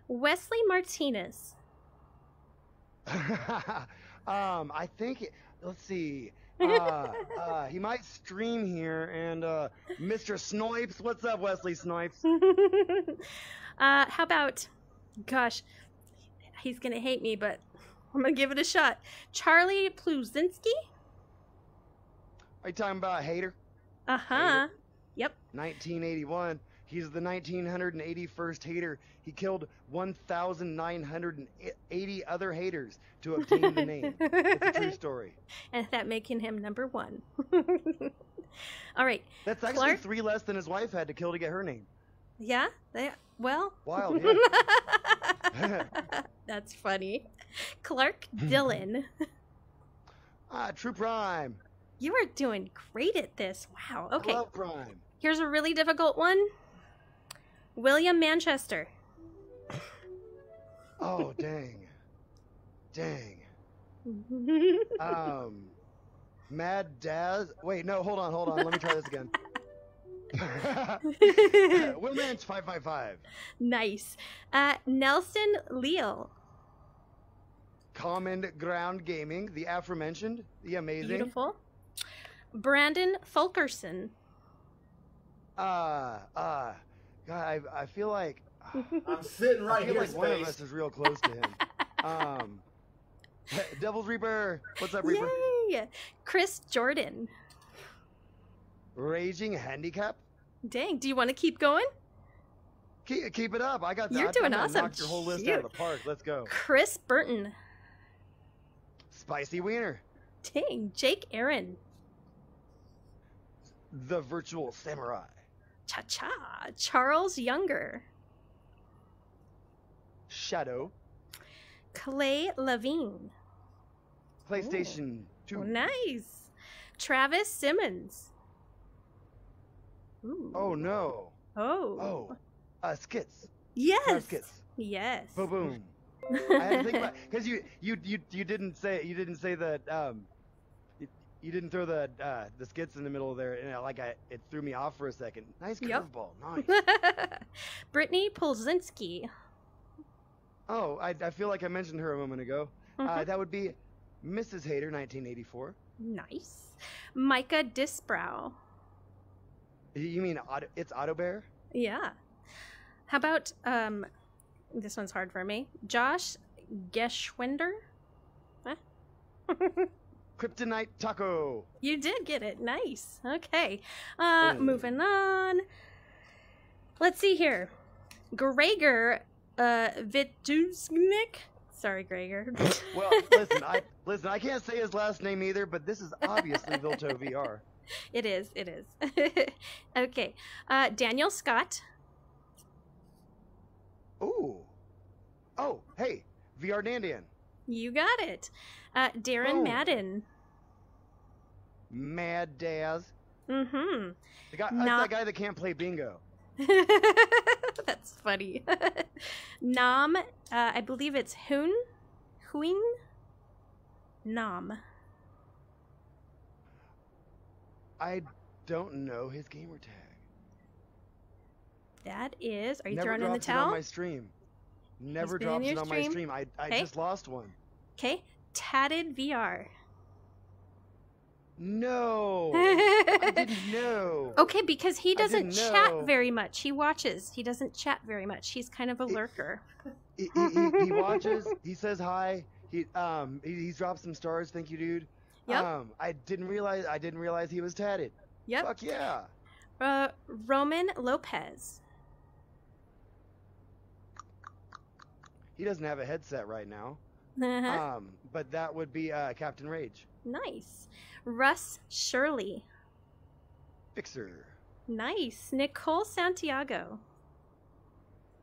Wesley Martinez. I think, let's see. He might stream here, and Mr. Snipes. What's up, Wesley Snipes? How about, gosh, he's gonna hate me, but I'm gonna give it a shot. Charlie Pluzinski? Are you talking about a hater? Uh-huh. Yep. 1981. He's the 1981st hater. He killed 1,980 other haters to obtain the name. It's a true story. And that making him number one. All right. That's actually Clark? 3 less than his wife had to kill to get her name. Yeah? Well. Wild, yeah. That's funny. Clark Dillon. True Prime. You are doing great at this. Wow. Okay. I love Prime. Here's a really difficult one. William Manchester. Oh, dang. Mad Daz. Wait, no, hold on. Let me try this again. Willmanch 555. Nice. Nelson Leal. Common Ground Gaming, the aforementioned, the amazing. Beautiful. Brandon Fulkerson. God, I feel like I'm sitting right I feel here. like one of us is real close to him. Devil's Reaper. What's up, Reaper? Yay! Chris Jordan. Raging Handicap. Dang, do you want to keep going? Keep it up. I got that. You're doing I'm gonna awesome. knock your whole list out of the park. Let's go. Chris Burton. Spicy Wiener. Dang, Jake Aaron. The Virtual Samurai. Cha-cha. Charles Younger. Shadow. Clay Levine. PlayStation 2. Oh, nice. Travis Simmons. Ooh. Oh no. Oh. Oh. Skits. Yes. Skits. Yes. Boom boom. I had to think about because you didn't say that you didn't throw the skits in the middle there, and it threw me off for a second. Nice curveball. Nice. Brittany Polzinski. Oh, I feel like I mentioned her a moment ago. That would be Mrs. Hater, 1984. Nice. Micah Disbrow. You mean it's Auto Bear? Yeah. How about this one's hard for me. Josh Geschwinder. Huh? Kryptonite Taco. You did get it. Nice. Okay. Moving on. Let's see here. Gregor Vituznik. Sorry, Gregor. Well, listen, I can't say his last name either, but this is obviously Vilto VR. It is. Okay. Daniel Scott. Ooh. Oh, hey, VR Dandian. You got it. Darren Madden. Mad Daz. Mm-hmm. That's that guy that can't play bingo. That's funny. Nam, I believe it's Huing? Nam. I don't know his gamer tag. That is, are you Never throwing in the drops it towel? on my stream. Never been in drops your it on my stream? stream. I Okay. just lost one. Okay. Tatted VR. No. I didn't know. Okay, because he doesn't didn't chat know. very much. He watches. He doesn't chat very much. He's kind of a lurker. He watches. He says hi. He's dropped some stars. Thank you, dude. Yep. I didn't realize he was tatted. Yep. Fuck yeah. Roman Lopez. He doesn't have a headset right now. But that would be Captain Rage. Nice. Russ Shirley. Fixer. Nice. Nicole Santiago.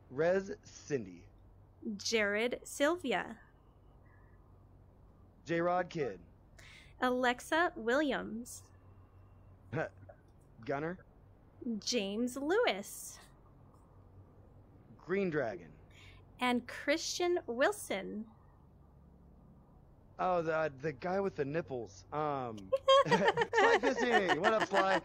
Rez Cindy. Jared Sylvia. J-Rod Kid. Alexa Williams. Gunner. James Lewis. Green Dragon. And Christian Wilson. Oh, the guy with the nipples. Sly Fishing. What up, Sly?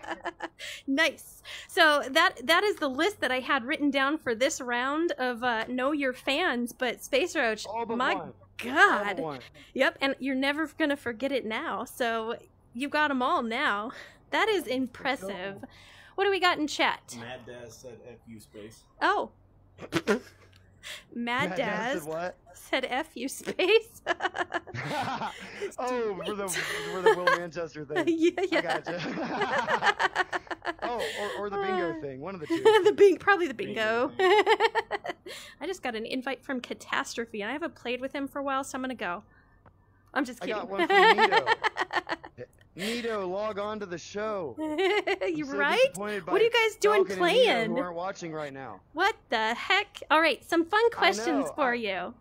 Nice. So that is the list that I had written down for this round of Know Your Fans, but SpaceRoach, my one. God. All but one. Yep, and you're never going to forget it now. So you got them all now. That is impressive. What do we got in chat? Mad Daz said "F space." Oh. Mad Daz Daz said what? said F you space. Oh, for the Will Manchester thing. Yeah. I gotcha. Oh, or the bingo thing. One of the two. Probably the bingo. I just got an invite from Catastrophe, and I haven't played with him for a while, so I'm gonna go. I'm just kidding. I got one from Nito. Nito, log on to the show. You so right? disappointed by What are you guys doing Falcon and playing? Nito who aren't watching right now. What the heck? All right, some fun questions know. for you.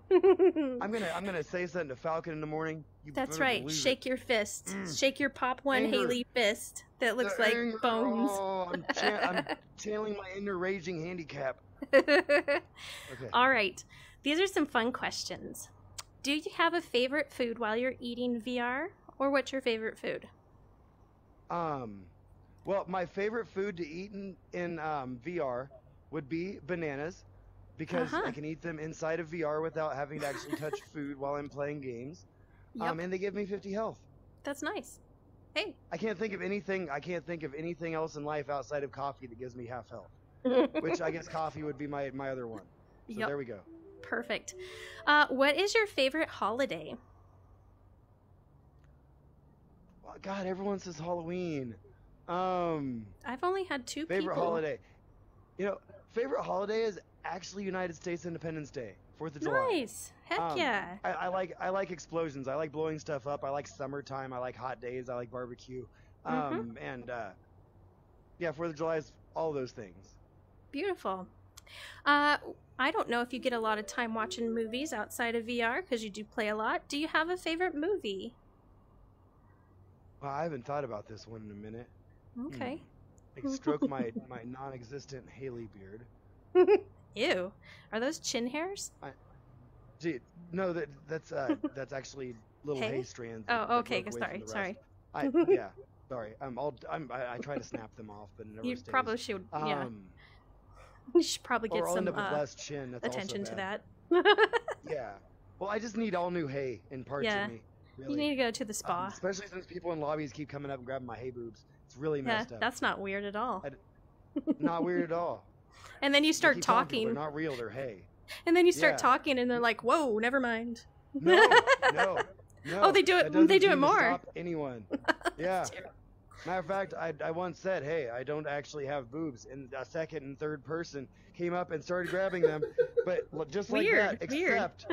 I'm gonna say something to Falcon in the morning. You That's better right. believe Shake your fist. Shake your Pop One Anger. Haley fist that looks The like anger- bones. Oh, I'm channeling my inner raging handicap. Okay. All right. These are some fun questions. Do you have a favorite food while you're eating VR? Or what's your favorite food? Well, my favorite food to eat in VR would be bananas because I can eat them inside of VR without having to actually touch food while I'm playing games. Yep. And they give me 50 health. That's nice. Hey. I can't think of anything else in life outside of coffee that gives me half health. Which I guess coffee would be my other one. So there we go. Perfect. What is your favorite holiday? Well, God, everyone says Halloween. I've only had two favorite people. holiday. You know, favorite holiday is actually United States Independence Day, 4th of July. Nice. Heck yeah. I like explosions. I like blowing stuff up. I like summertime. I like hot days. I like barbecue. And yeah, 4th of July is all those things. Beautiful. I don't know if you get a lot of time watching movies outside of VR because you do play a lot. Do you have a favorite movie? Well, I haven't thought about this one in a minute. Okay. Like stroke my non-existent Haley beard. Ew. Are those chin hairs? Gee, no, that's actually little hay strands. Oh, okay. Sorry. Yeah, sorry. I try to snap them off, but it never You stays. probably should. Yeah. You should probably get some less chin. That's attention to that. Yeah. Well, I just need all new hay in parts of me. Really. You need to go to the spa. Especially since people in lobbies keep coming up and grabbing my hay boobs. It's really messed up. That's not weird at all. Not weird at all. And then you start talking. They're not real. They're hay. And then you start talking, and they're like, "Whoa, never mind." No. Oh, they do it. They do it more. Stop anyone. Yeah. Matter of fact, I once said, "Hey, I don't actually have boobs," and a second and third person came up and started grabbing them, but just like that. Except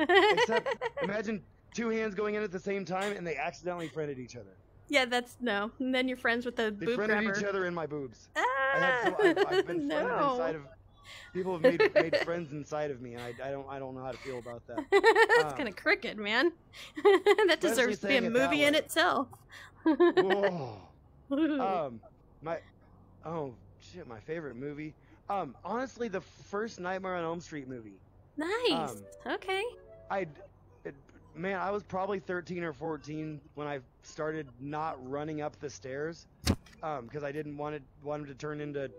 imagine two hands going in at the same time, and they accidentally friended each other. Yeah, that's no. And then you're friends with the boob grabber. They friended each other in my boobs. I've been friended inside of. People have made friends inside of me, and I don't know how to feel about that. That's kind of crooked, man. That deserves to be a movie in itself. Whoa. My favorite movie. Honestly, the first Nightmare on Elm Street movie. Nice. Okay. I was probably 13 or 14 when I started not running up the stairs, because I didn't want them to turn into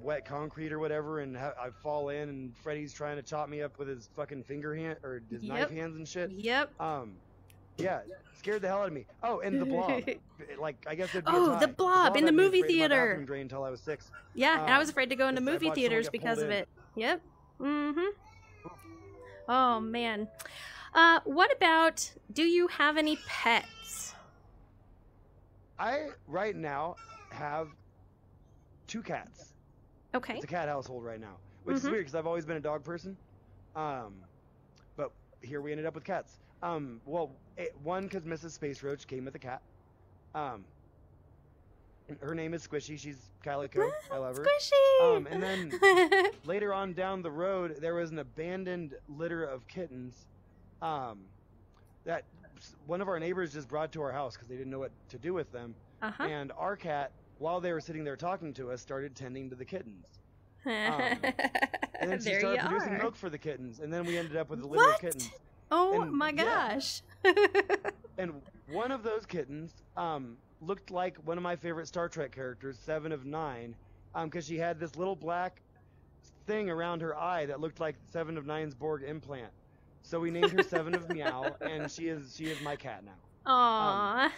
wet concrete or whatever, and I fall in, and Freddy's trying to chop me up with his fucking finger hand or his knife hands and shit. Yep. Yeah, scared the hell out of me. Oh, and the Blob. I guess it'd be a tie. The Blob in the movie theater. Bathroom drain until I was 6. Yeah, and I was afraid to go into movie theaters because of it. Yep. Oh man. What about? Do you have any pets? I right now have 2 cats. Okay. It's a cat household right now, which is weird because I've always been a dog person. But here we ended up with cats. Well, one because Mrs. SpaceRoach came with a cat. Her name is Squishy. She's calico. I love her. Squishy. And then later on down the road, there was an abandoned litter of kittens. That one of our neighbors just brought to our house because they didn't know what to do with them. And our cat, while they were sitting there talking to us, started tending to the kittens. And then she started producing milk for the kittens, and then we ended up with a litter of kittens. Oh my gosh. And one of those kittens looked like one of my favorite Star Trek characters, 7 of 9, because she had this little black thing around her eye that looked like 7 of 9's Borg implant. So we named her 7 of Meow, and she is my cat now. Aww.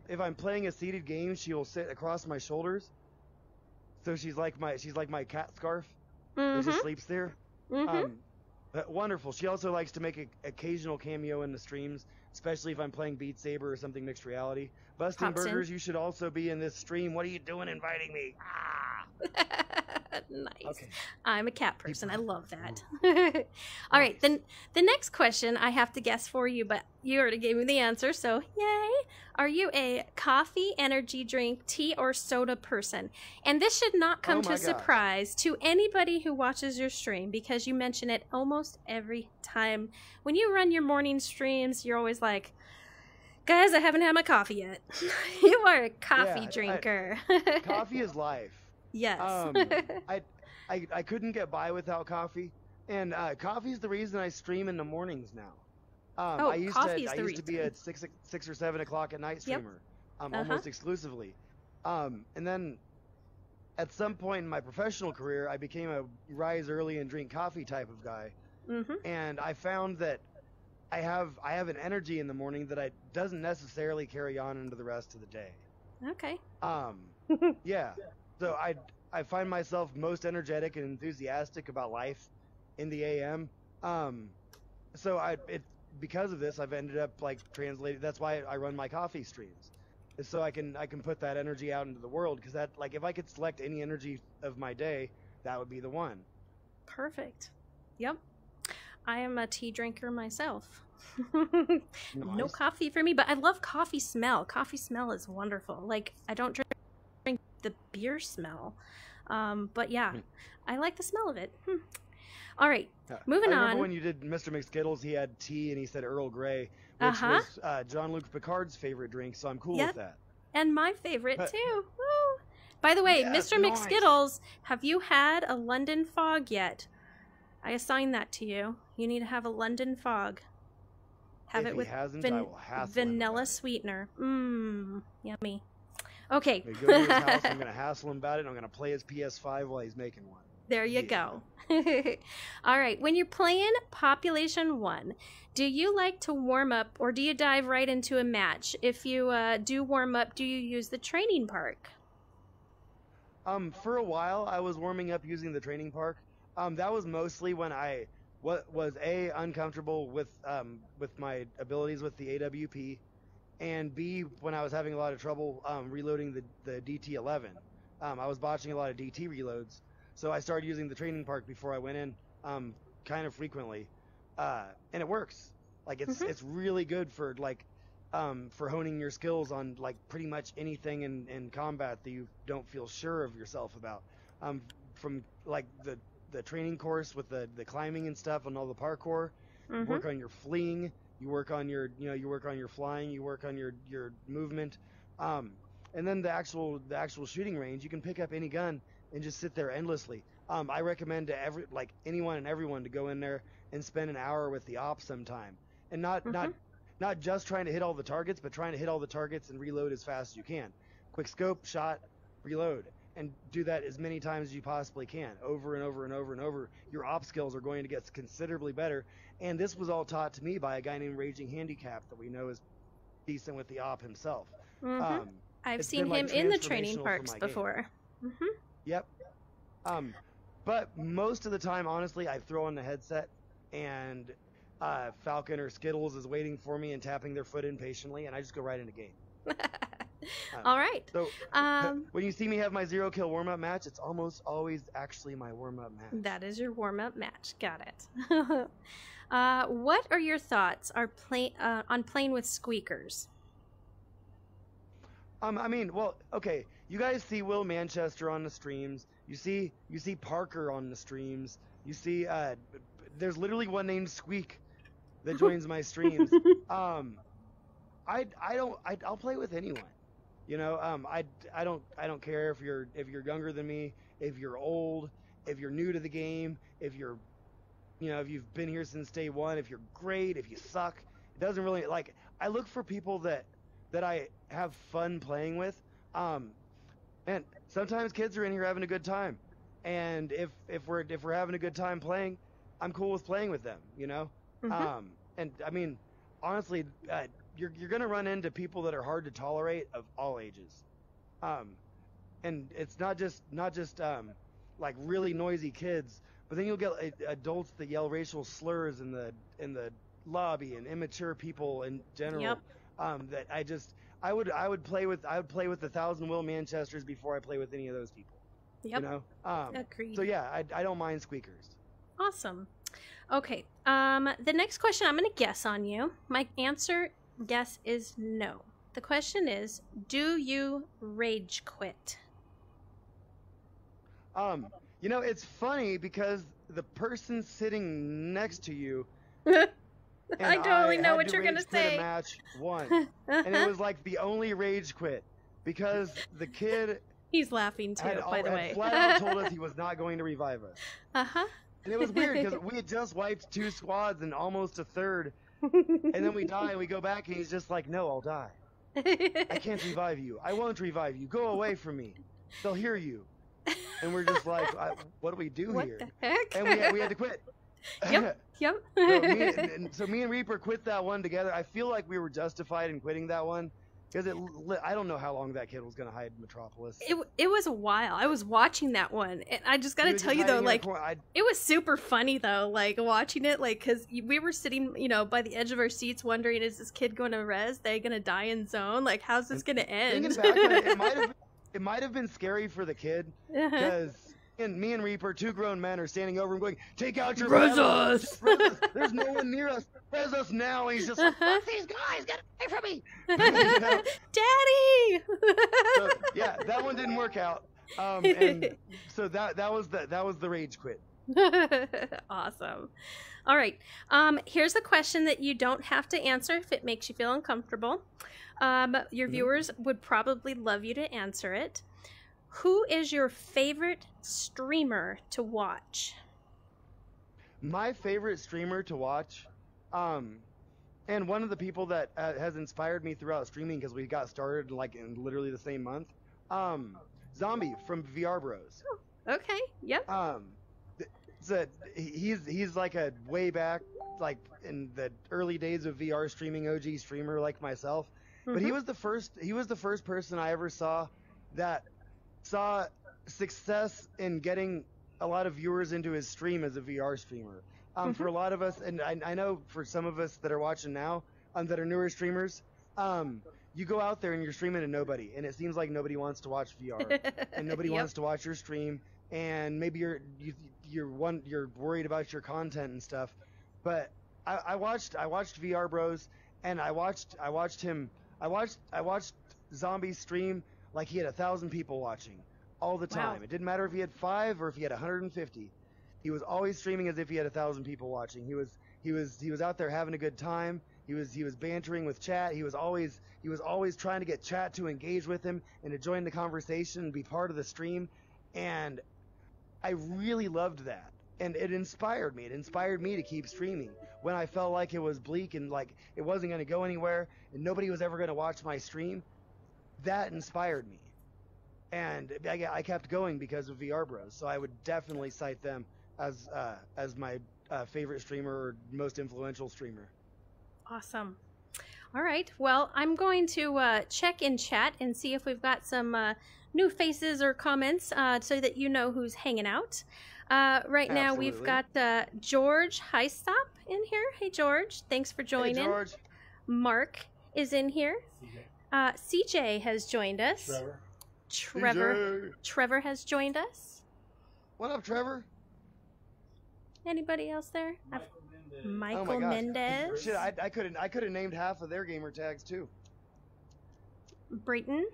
If I'm playing a seated game, she will sit across my shoulders. So she's like my cat scarf. That just sleeps there. Wonderful. She also likes to make an occasional cameo in the streams, especially if I'm playing Beat Saber or something mixed reality. Busting Burgers, you should also be in this stream. What are you doing inviting me? Nice. Okay. I'm a cat person. I love that. All right. Then the next question I have to guess for you, but you already gave me the answer, so yay. Are you a coffee, energy drink, tea, or soda person? And this should not come to a surprise to anybody who watches your stream because you mention it almost every time. When you run your morning streams, you're always like, guys, I haven't had my coffee yet. You are a coffee drinker. Coffee is life. Yes. I couldn't get by without coffee, and coffee is the reason I stream in the mornings now. I used to be a 6 or 7 o'clock at night streamer. almost exclusively. And then at some point in my professional career, I became a rise early and drink coffee type of guy. And I found that I have an energy in the morning that I doesn't necessarily carry on into the rest of the day. Okay. Yeah. So I find myself most energetic and enthusiastic about life in the AM. So because of this, I've ended up like translating. That's why I run my coffee streams, is so I can put that energy out into the world. Because that, like, if I could select any energy of my day, that would be the one. Perfect. Yep. I am a tea drinker myself. Nice. No coffee for me, but I love coffee smell. Coffee smell is wonderful. Like, I don't drink the beer smell. But yeah, I like the smell of it. All right, moving on. I remember when you did Mr. McSkittles, he had tea and he said Earl Grey, which was Jean-Luc Picard's favorite drink, so I'm cool with that. And my favorite too. Woo. By the way, Yes, Mr. nice. McSkittles, have you had a London Fog yet? I assigned that to you. You need to have a London Fog. Have If it with he hasn't, I will hassle him vanilla about it. sweetener. Mmm, yummy. Okay. We go to his house, I'm going to hassle him about it, and I'm going to play his PS5 while he's making one. There you go. All right. When you're playing Population 1, do you like to warm up or do you dive right into a match? If you do warm up, do you use the training park? For a while, I was warming up using the training park. That was mostly when I was A, uncomfortable with my abilities with the AWP, and B, when I was having a lot of trouble reloading the DT-11. I was botching a lot of DT reloads. So I started using the training park before I went in, kind of frequently, and it works. Like it's really good for like for honing your skills on like pretty much anything in combat that you don't feel sure of yourself about. From like the training course with the climbing and stuff and all the parkour, you work on your fleeing, you work on your you work on your flying, you work on your movement, and then the actual shooting range, you can pick up any gun and just sit there endlessly. I recommend to anyone and everyone to go in there and spend an hour with the op sometime, and not just trying to hit all the targets, but trying to hit all the targets and reload as fast as you can. Quick scope, shot, reload, and do that as many times as you possibly can, over and over and over and over. Your op skills are going to get considerably better, and this was all taught to me by a guy named Raging Handicap that we know is decent with the op himself. I've seen him in the training parks before. Yep. But most of the time, honestly, I throw on the headset and Falcon or Skittles is waiting for me and tapping their foot impatiently, and I just go right into game. All right. So when you see me have my 0-kill warm-up match, it's almost always actually my warm-up match. That is your warm-up match. Got it. What are your thoughts on playing with squeakers? I mean, well, okay. You guys see Will Manchester on the streams. You see Parker on the streams. You see, there's literally one named Squeak that joins my streams. I'll play with anyone. You know, I don't care if you're younger than me, if you're old, if you're new to the game, if you've been here since day one, if you're great, if you suck. It doesn't really, like, I look for people that I have fun playing with. And sometimes kids are in here having a good time, and if we're having a good time playing, I'm cool with playing with them, you know. And I mean, honestly, you're gonna run into people that are hard to tolerate of all ages, and it's not just like really noisy kids, but then you'll get adults that yell racial slurs in the lobby, and immature people in general. That I would play with 1,000 Will Manchesters before I play with any of those people. Yep. You know? Agreed. So yeah, I don't mind squeakers. Awesome. Okay. The next question, I'm going to guess on you. My guess is no. The question is, do you rage quit? You know, it's funny because the person sitting next to you. I totally know what you're gonna say. A match one, and it was like the only rage quit because the kid. He's laughing too, by the way. Flat out told us he was not going to revive us. And it was weird because we had just wiped 2 squads and almost a third, and then we die and we go back and he's just like, "No, I'll die." I can't revive you. I won't revive you. Go away from me. They'll hear you. And we're just like, what do we do What here? the heck? And we had to quit. Yep. So me and Reaper quit that one together. I feel like we were justified in quitting that one because I don't know how long that kid was gonna hide Metropolis. It was a while. I was watching that one, and I just gotta tell you though, like, it was super funny though, like watching it, like, because we were sitting, by the edge of our seats, wondering, is this kid going to res? They gonna die in zone? Like, how's this gonna end? Thinking back, it might have been scary for the kid because. And me and Reaper, two grown men, are standing over him going, take out your us! There's no one near us. Res us now. And he's just like, fuck these guys, get away from me. Daddy! So, yeah, that one didn't work out. And so that was the rage quit. Awesome. All right. Here's a question that you don't have to answer if it makes you feel uncomfortable. Your viewers would probably love you to answer it. Who is your favorite streamer to watch? My favorite streamer to watch, and one of the people that has inspired me throughout streaming because we got started like in literally the same month, Zombie from VR Bros. Oh, okay. Yep. He's like a way back, like in the early days of VR streaming, OG streamer like myself. But he was the first person I ever saw that saw success in getting a lot of viewers into his stream as a VR streamer. For a lot of us, and I know for some of us that are watching now, that are newer streamers, you go out there and you're streaming to nobody, and it seems like nobody wants to watch VR, and nobody wants to watch your stream, and maybe you're worried about your content and stuff. But I watched VR Bros, and I watched Zombie stream like he had 1,000 people watching all the time. Wow. It didn't matter if he had 5 or if he had 150. He was always streaming as if he had 1,000 people watching. He was out there having a good time. He was bantering with chat. He was always trying to get chat to engage with him and to join the conversation and be part of the stream. And I really loved that. And it inspired me. It inspired me to keep streaming when I felt like it was bleak and like it wasn't going to go anywhere and nobody was ever going to watch my stream. That inspired me, and I kept going because of VR Bros. So I would definitely cite them as my favorite streamer or most influential streamer. Awesome. All right. Well, I'm going to check in chat and see if we've got some new faces or comments so that you know who's hanging out. Right now we've got George Highstop in here. Hey, George. Thanks for joining. Hey, George. Mark is in here. CJ has joined us. Trevor has joined us. What up, Trevor? Anybody else there? Michael Mendez. Shit, I could have named half of their gamer tags too. Brayton.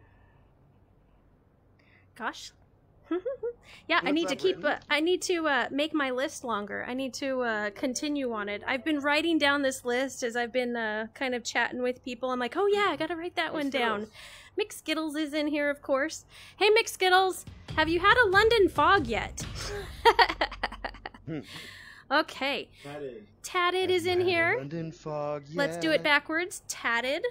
Gosh. Yeah, What's I need to make my list longer. I need to continue on it. I've been writing down this list as I've been kind of chatting with people. I'm like, oh yeah, I gotta write that one down. Mick Skittles is in here, of course. Hey, Mick Skittles, have you had a London fog yet? Okay. Tatted is in here. London fog, yeah. Let's do it backwards. Tatted.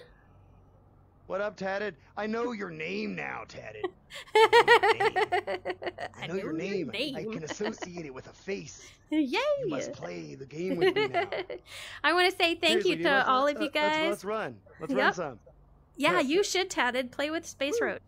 What up, Tatted? I know your name now, Tatted. I know your name. I can associate it with a face. Yay! You must play the game with me now. I want to say thank you to all of you guys. Let's run. Let's run some. Yeah, you should, Tatted. Play with SpaceRoach.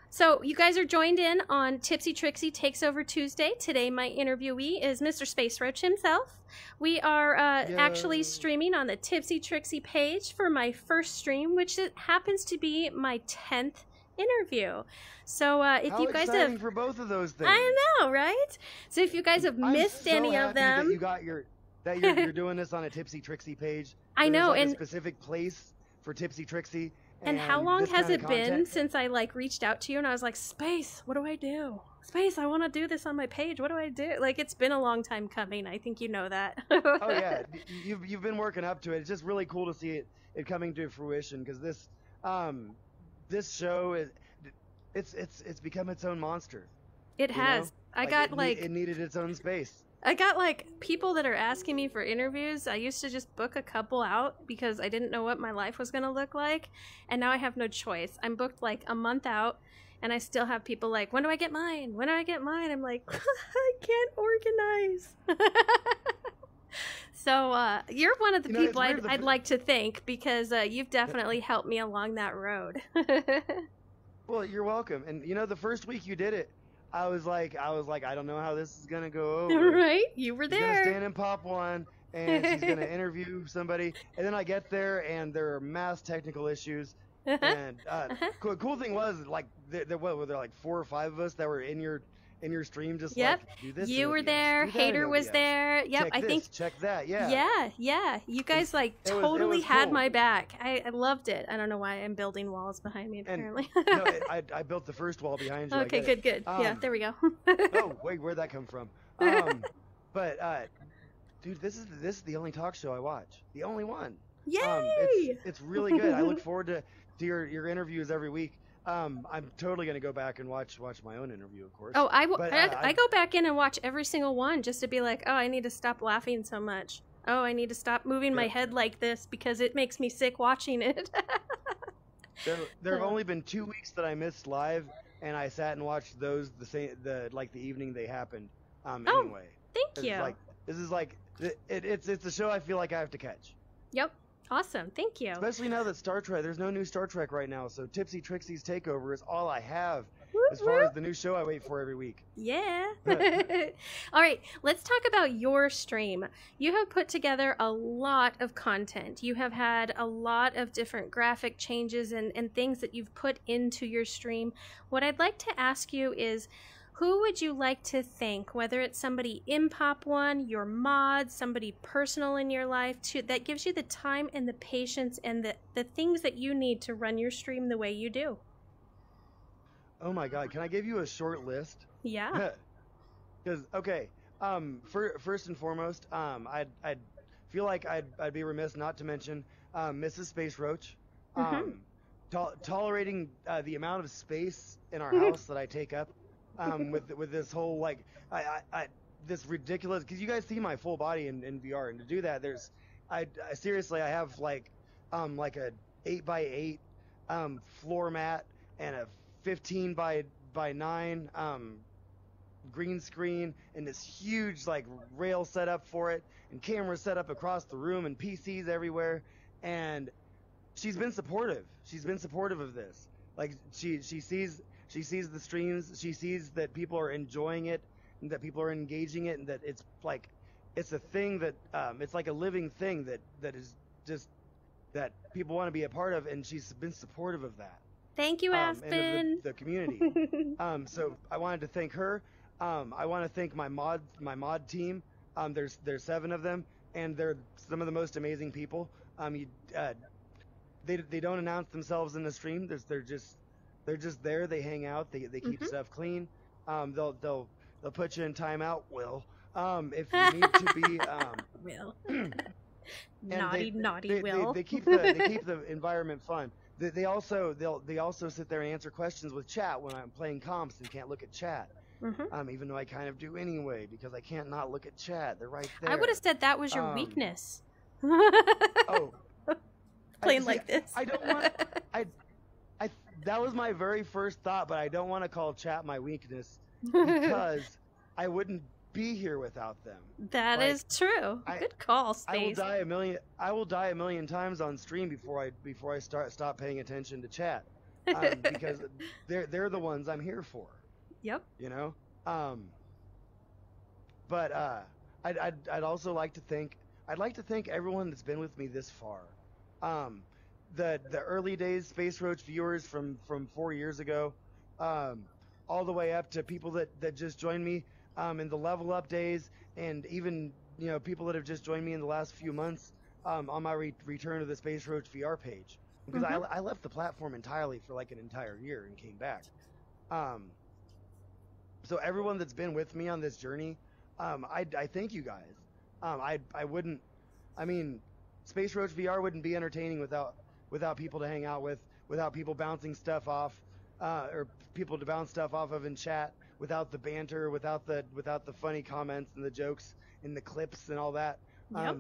So you guys are joined in on TipsyTrixie Takes Over Tuesday. Today my interviewee is Mr. SpaceRoach himself. We are actually streaming on the TipsyTrixie page for my first stream, which happens to be my 10th interview. So if you guys have for both of those things. I know, right? So if you guys have missed any of them, that you got you're doing this on a TipsyTrixie page. I know, like and a specific place for TipsyTrixie. And how long has it been since I like reached out to you and I was like, Space, what do I do? Space, I want to do this on my page. What do I do? Like, it's been a long time coming. I think you know that. Oh yeah, you've been working up to it. It's just really cool to see it coming to fruition because this show is it's become its own monster. It You has. know, I like got it needed its own space. I got like people that are asking me for interviews. I used to just book a couple out because I didn't know what my life was going to look like. And now I have no choice. I'm booked like a month out and I still have people like, when do I get mine? When do I get mine? I'm like, I can't organize. So you're one of the people I'd like to thank because you've definitely helped me along that road. Well, you're welcome. And you know, the first week you did it, I was like, I don't know how this is gonna go over. Right? You were She's there. gonna stand and pop one, and she's gonna interview somebody, and then I get there, and there are mass technical issues. And cool thing was, like, there were there like 4 or 5 of us that were in your stream, just Yep. like, do this. You in were OBS, there. do that in Hater was OBS. there. Yep. Check I this, think. check that. Yeah. Yeah. You guys like it totally was had cool. my back. I loved it. I don't know why I'm building walls behind me. Apparently. No, I built the first wall behind you. Okay. Good. Yeah. There we go. Oh wait, where'd that come from? But dude, this is the only talk show I watch. The only one. Yay! It's really good. I look forward to your interviews every week. I'm totally gonna go back and watch my own interview, of course. Oh, I But, go back in and watch every single one just to be like, oh, I need to stop laughing so much. Oh, I need to stop moving my head like this because it makes me sick watching it. There have only been 2 weeks that I missed live, and I sat and watched those the evening they happened. Anyway. Thank you. It's a show I feel like I have to catch. Yep. Awesome. Thank you. Especially now that Star Trek, there's no new Star Trek right now, so TipsyTrixie's Takeover is all I have as far as the new show I wait for every week. Yeah. All right, let's talk about your stream. You have put together a lot of content. You have had a lot of different graphic changes and things that you've put into your stream. What I'd like to ask you is, who would you like to thank, whether it's somebody in Pop One, your mods, somebody personal in your life, that gives you the time and the patience and the things that you need to run your stream the way you do? Oh my God, can I give you a short list? Yeah. Because, okay, first and foremost, I'd feel like I'd be remiss not to mention Mrs. SpaceRoach. Tolerating the amount of space in our house that I take up. With this whole like this ridiculous, because you guys see my full body in VR, and to do that I seriously I have like a 8x8 floor mat and a 15 by 9 green screen and this huge like rail set up for it and cameras set up across the room and PCs everywhere, and she's been supportive of this. Like she sees the streams, she sees that people are enjoying it, and that people are engaging it, and that it's a thing that it's like a living thing that is just that people want to be a part of, and she's been supportive of that. Thank you, Aspen. And of the community. So I wanted to thank her. I want to thank my mod team. There's 7 of them, and they're some of the most amazing people. They don't announce themselves in the stream. They're just there. They hang out. They keep stuff clean. They'll put you in timeout. Will if you need to be Will. naughty Will. They keep the environment fun. They also sit there and answer questions with chat when I'm playing comps and can't look at chat. Even though I kind of do anyway because I can't not look at chat. They're right there. I would have said that was your weakness. Oh. Playing like this. I don't want. That was my very first thought, but I don't want to call chat my weakness because I wouldn't be here without them. That is true. Good call, Space. I will die a million times on stream before I stop paying attention to chat, because they're the ones I'm here for. Yep. You know. But I'd also like to thank everyone that's been with me this far. The early days SpaceRoach viewers from 4 years ago, all the way up to people that just joined me in the level up days, and even people that have just joined me in the last few months on my return to the SpaceRoach VR page, because I left the platform entirely for like an entire year and came back. So everyone that's been with me on this journey, I thank you guys. I wouldn't. I mean, SpaceRoach VR wouldn't be entertaining without people to hang out with, without people bouncing stuff off, or people to bounce stuff off of in chat, without the banter, without the funny comments and the jokes and the clips and all that. Yep.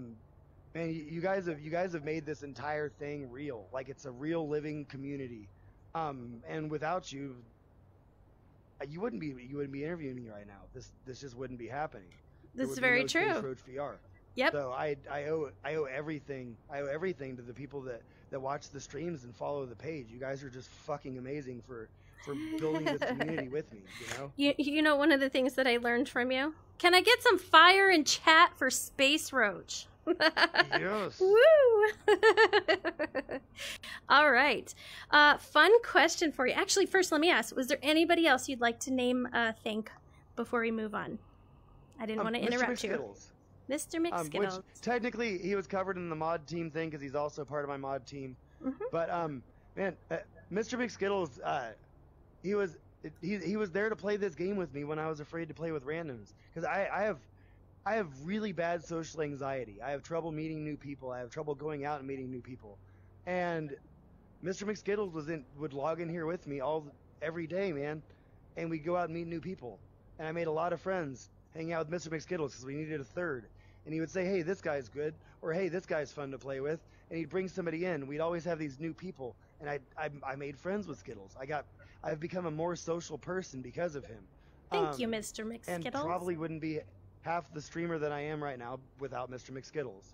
Man, you guys have made this entire thing real. Like, it's a real living community. And without you, you wouldn't be interviewing me right now. This just wouldn't be happening. This is very true. SpaceRoach VR. Yep. So I owe everything. I owe everything to the people that watch the streams and follow the page. You guys are just fucking amazing for building this community with me. You know, one of the things that I learned from you. Can I get some fire in chat for SpaceRoach? Yes. Woo! All right. Fun question for you. Actually, first let me ask, was there anybody else you'd like to name thank before we move on? I didn't want to interrupt you. Mr. McSkittles. Which technically he was covered in the mod team thing because he's also part of my mod team. But man, Mr. McSkittles, he was there to play this game with me when I was afraid to play with randoms, because I have really bad social anxiety. I have trouble meeting new people. I have trouble going out and meeting new people. And Mr. McSkittles would log in here with me every day, man, and we'd go out and meet new people. And I made a lot of friends hanging out with Mr. McSkittles because we needed a third. And he would say, hey, this guy's good, or hey, this guy's fun to play with, and he'd bring somebody in. We'd always have these new people, and I made friends with Skittles. I've become a more social person because of him. Thank you, Mr. McSkittles. And probably wouldn't be half the streamer that I am right now without Mr. McSkittles.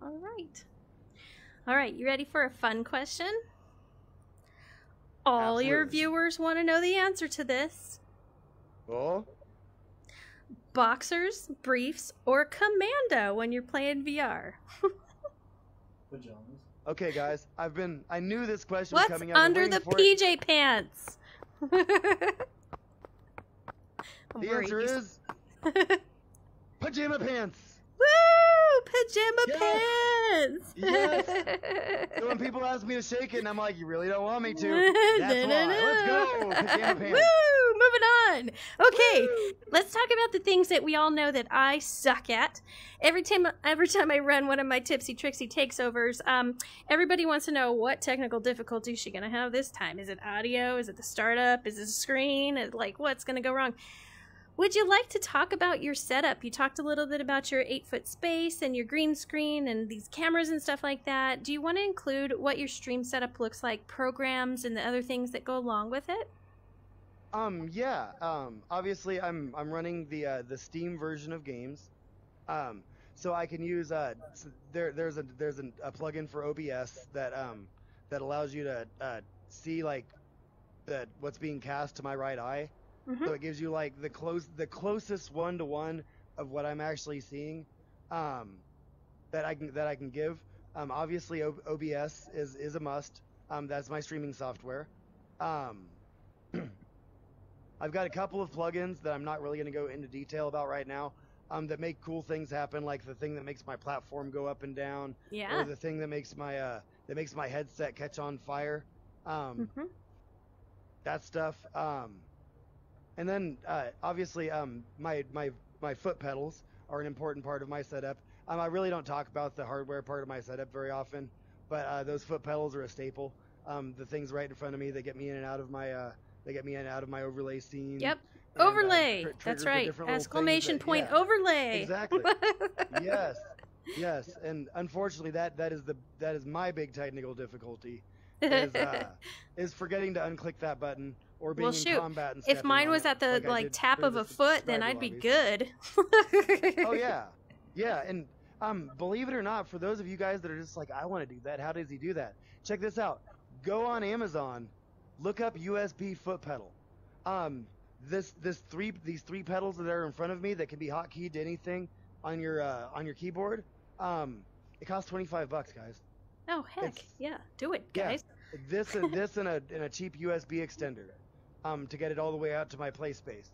All right. All right, you ready for a fun question? All Absolutely. your viewers want to know the answer to this. Oh? Boxers, briefs, or commando when you're playing VR? Pajamas. Okay, guys, I knew this question What's was coming up. under the PJ pants? The answer is pajama pants. Woo! Pajama pants! Yes! So when people ask me to shake it, and I'm like, you really don't want me to? That's why. Let's go! Pajama pants. Woo! Moving on. Okay, Woo! let's talk about the things that we all know that I suck at. Every time I run one of my TipsyTrixie takeovers, everybody wants to know what technical difficulty is she going to have this time. Is it audio? Is it the startup? Is it the screen? Like, what's going to go wrong? Would you like to talk about your setup? You talked a little bit about your 8-foot space and your green screen and these cameras and stuff like that. Do you want to include what your stream setup looks like, programs, and the other things that go along with it? Yeah. Obviously, I'm running the Steam version of games. So I can use there's a plugin for OBS that allows you to see like what's being cast to my right eye. So it gives you like the closest one-to-one of what I'm actually seeing that I can give. Obviously OBS is a must. That's my streaming software. I've got a couple of plugins that I'm not really going to go into detail about right now that make cool things happen, like the thing that makes my platform go up and down, or the thing that makes my headset catch on fire. That stuff. And then obviously my foot pedals are an important part of my setup. I really don't talk about the hardware part of my setup very often, but those foot pedals are a staple. The things right in front of me that get me in and out of my overlay scene. Yep. And, overlay. That's right. Exclamation point overlay. Exactly. Yes. And unfortunately, that is my big technical difficulty. Is forgetting to unclick that button or being in combat and if mine was at the like tap of a foot, then I'd be good. Oh yeah, and believe it or not, for those of you guys that are just like, I want to do that, how does he do that? Check this out. Go on Amazon, look up USB foot pedal. These three pedals that are in front of me that can be hotkeyed to anything on your keyboard. It costs $25, guys. Oh heck, yeah, do it, guys. Yeah, this and a cheap USB extender, to get it all the way out to my play space.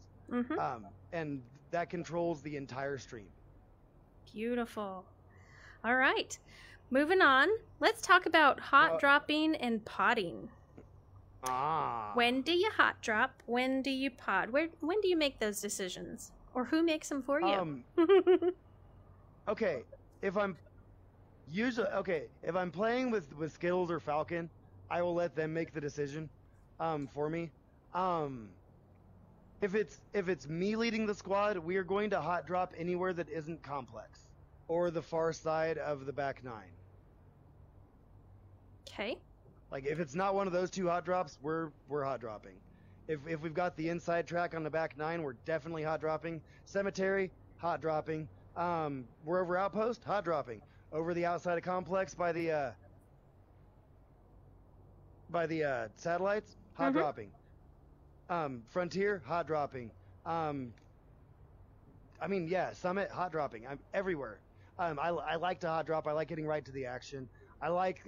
And that controls the entire stream. Beautiful. All right, moving on. Let's talk about hot dropping and podding. When do you hot drop? When do you pod? When do you make those decisions? Or who makes them for you? Okay, if I'm playing with Skittles or Falcon, I will let them make the decision for me. if it's me leading the squad, we are going to hot drop anywhere that isn't complex or the far side of the back 9. Okay. Like if it's not one of those 2 hot drops, we're hot dropping. If we've got the inside track on the back 9, we're definitely hot dropping. Cemetery, hot dropping. Wherever outpost, hot dropping. Over the outside of complex by the satellites, hot dropping. Frontier, hot dropping. Summit, hot dropping. I'm everywhere. I like to hot drop. I like getting right to the action. I like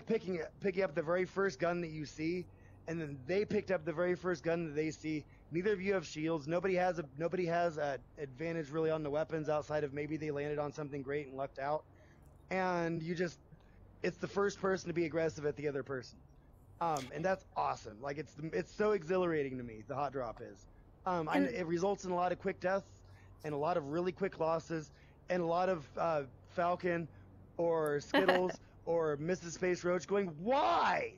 picking up the very first gun that you see, and then they picked up the very first gun that they see. Neither of you have shields. Nobody has a advantage really on the weapons outside of maybe they landed on something great and lucked out. And it's the first person to be aggressive at the other person. And that's awesome. Like it's so exhilarating to me. The hot drop is. It results in a lot of quick deaths and a lot of really quick losses and a lot of Falcon or Skittles or Mrs. SpaceRoach going, why?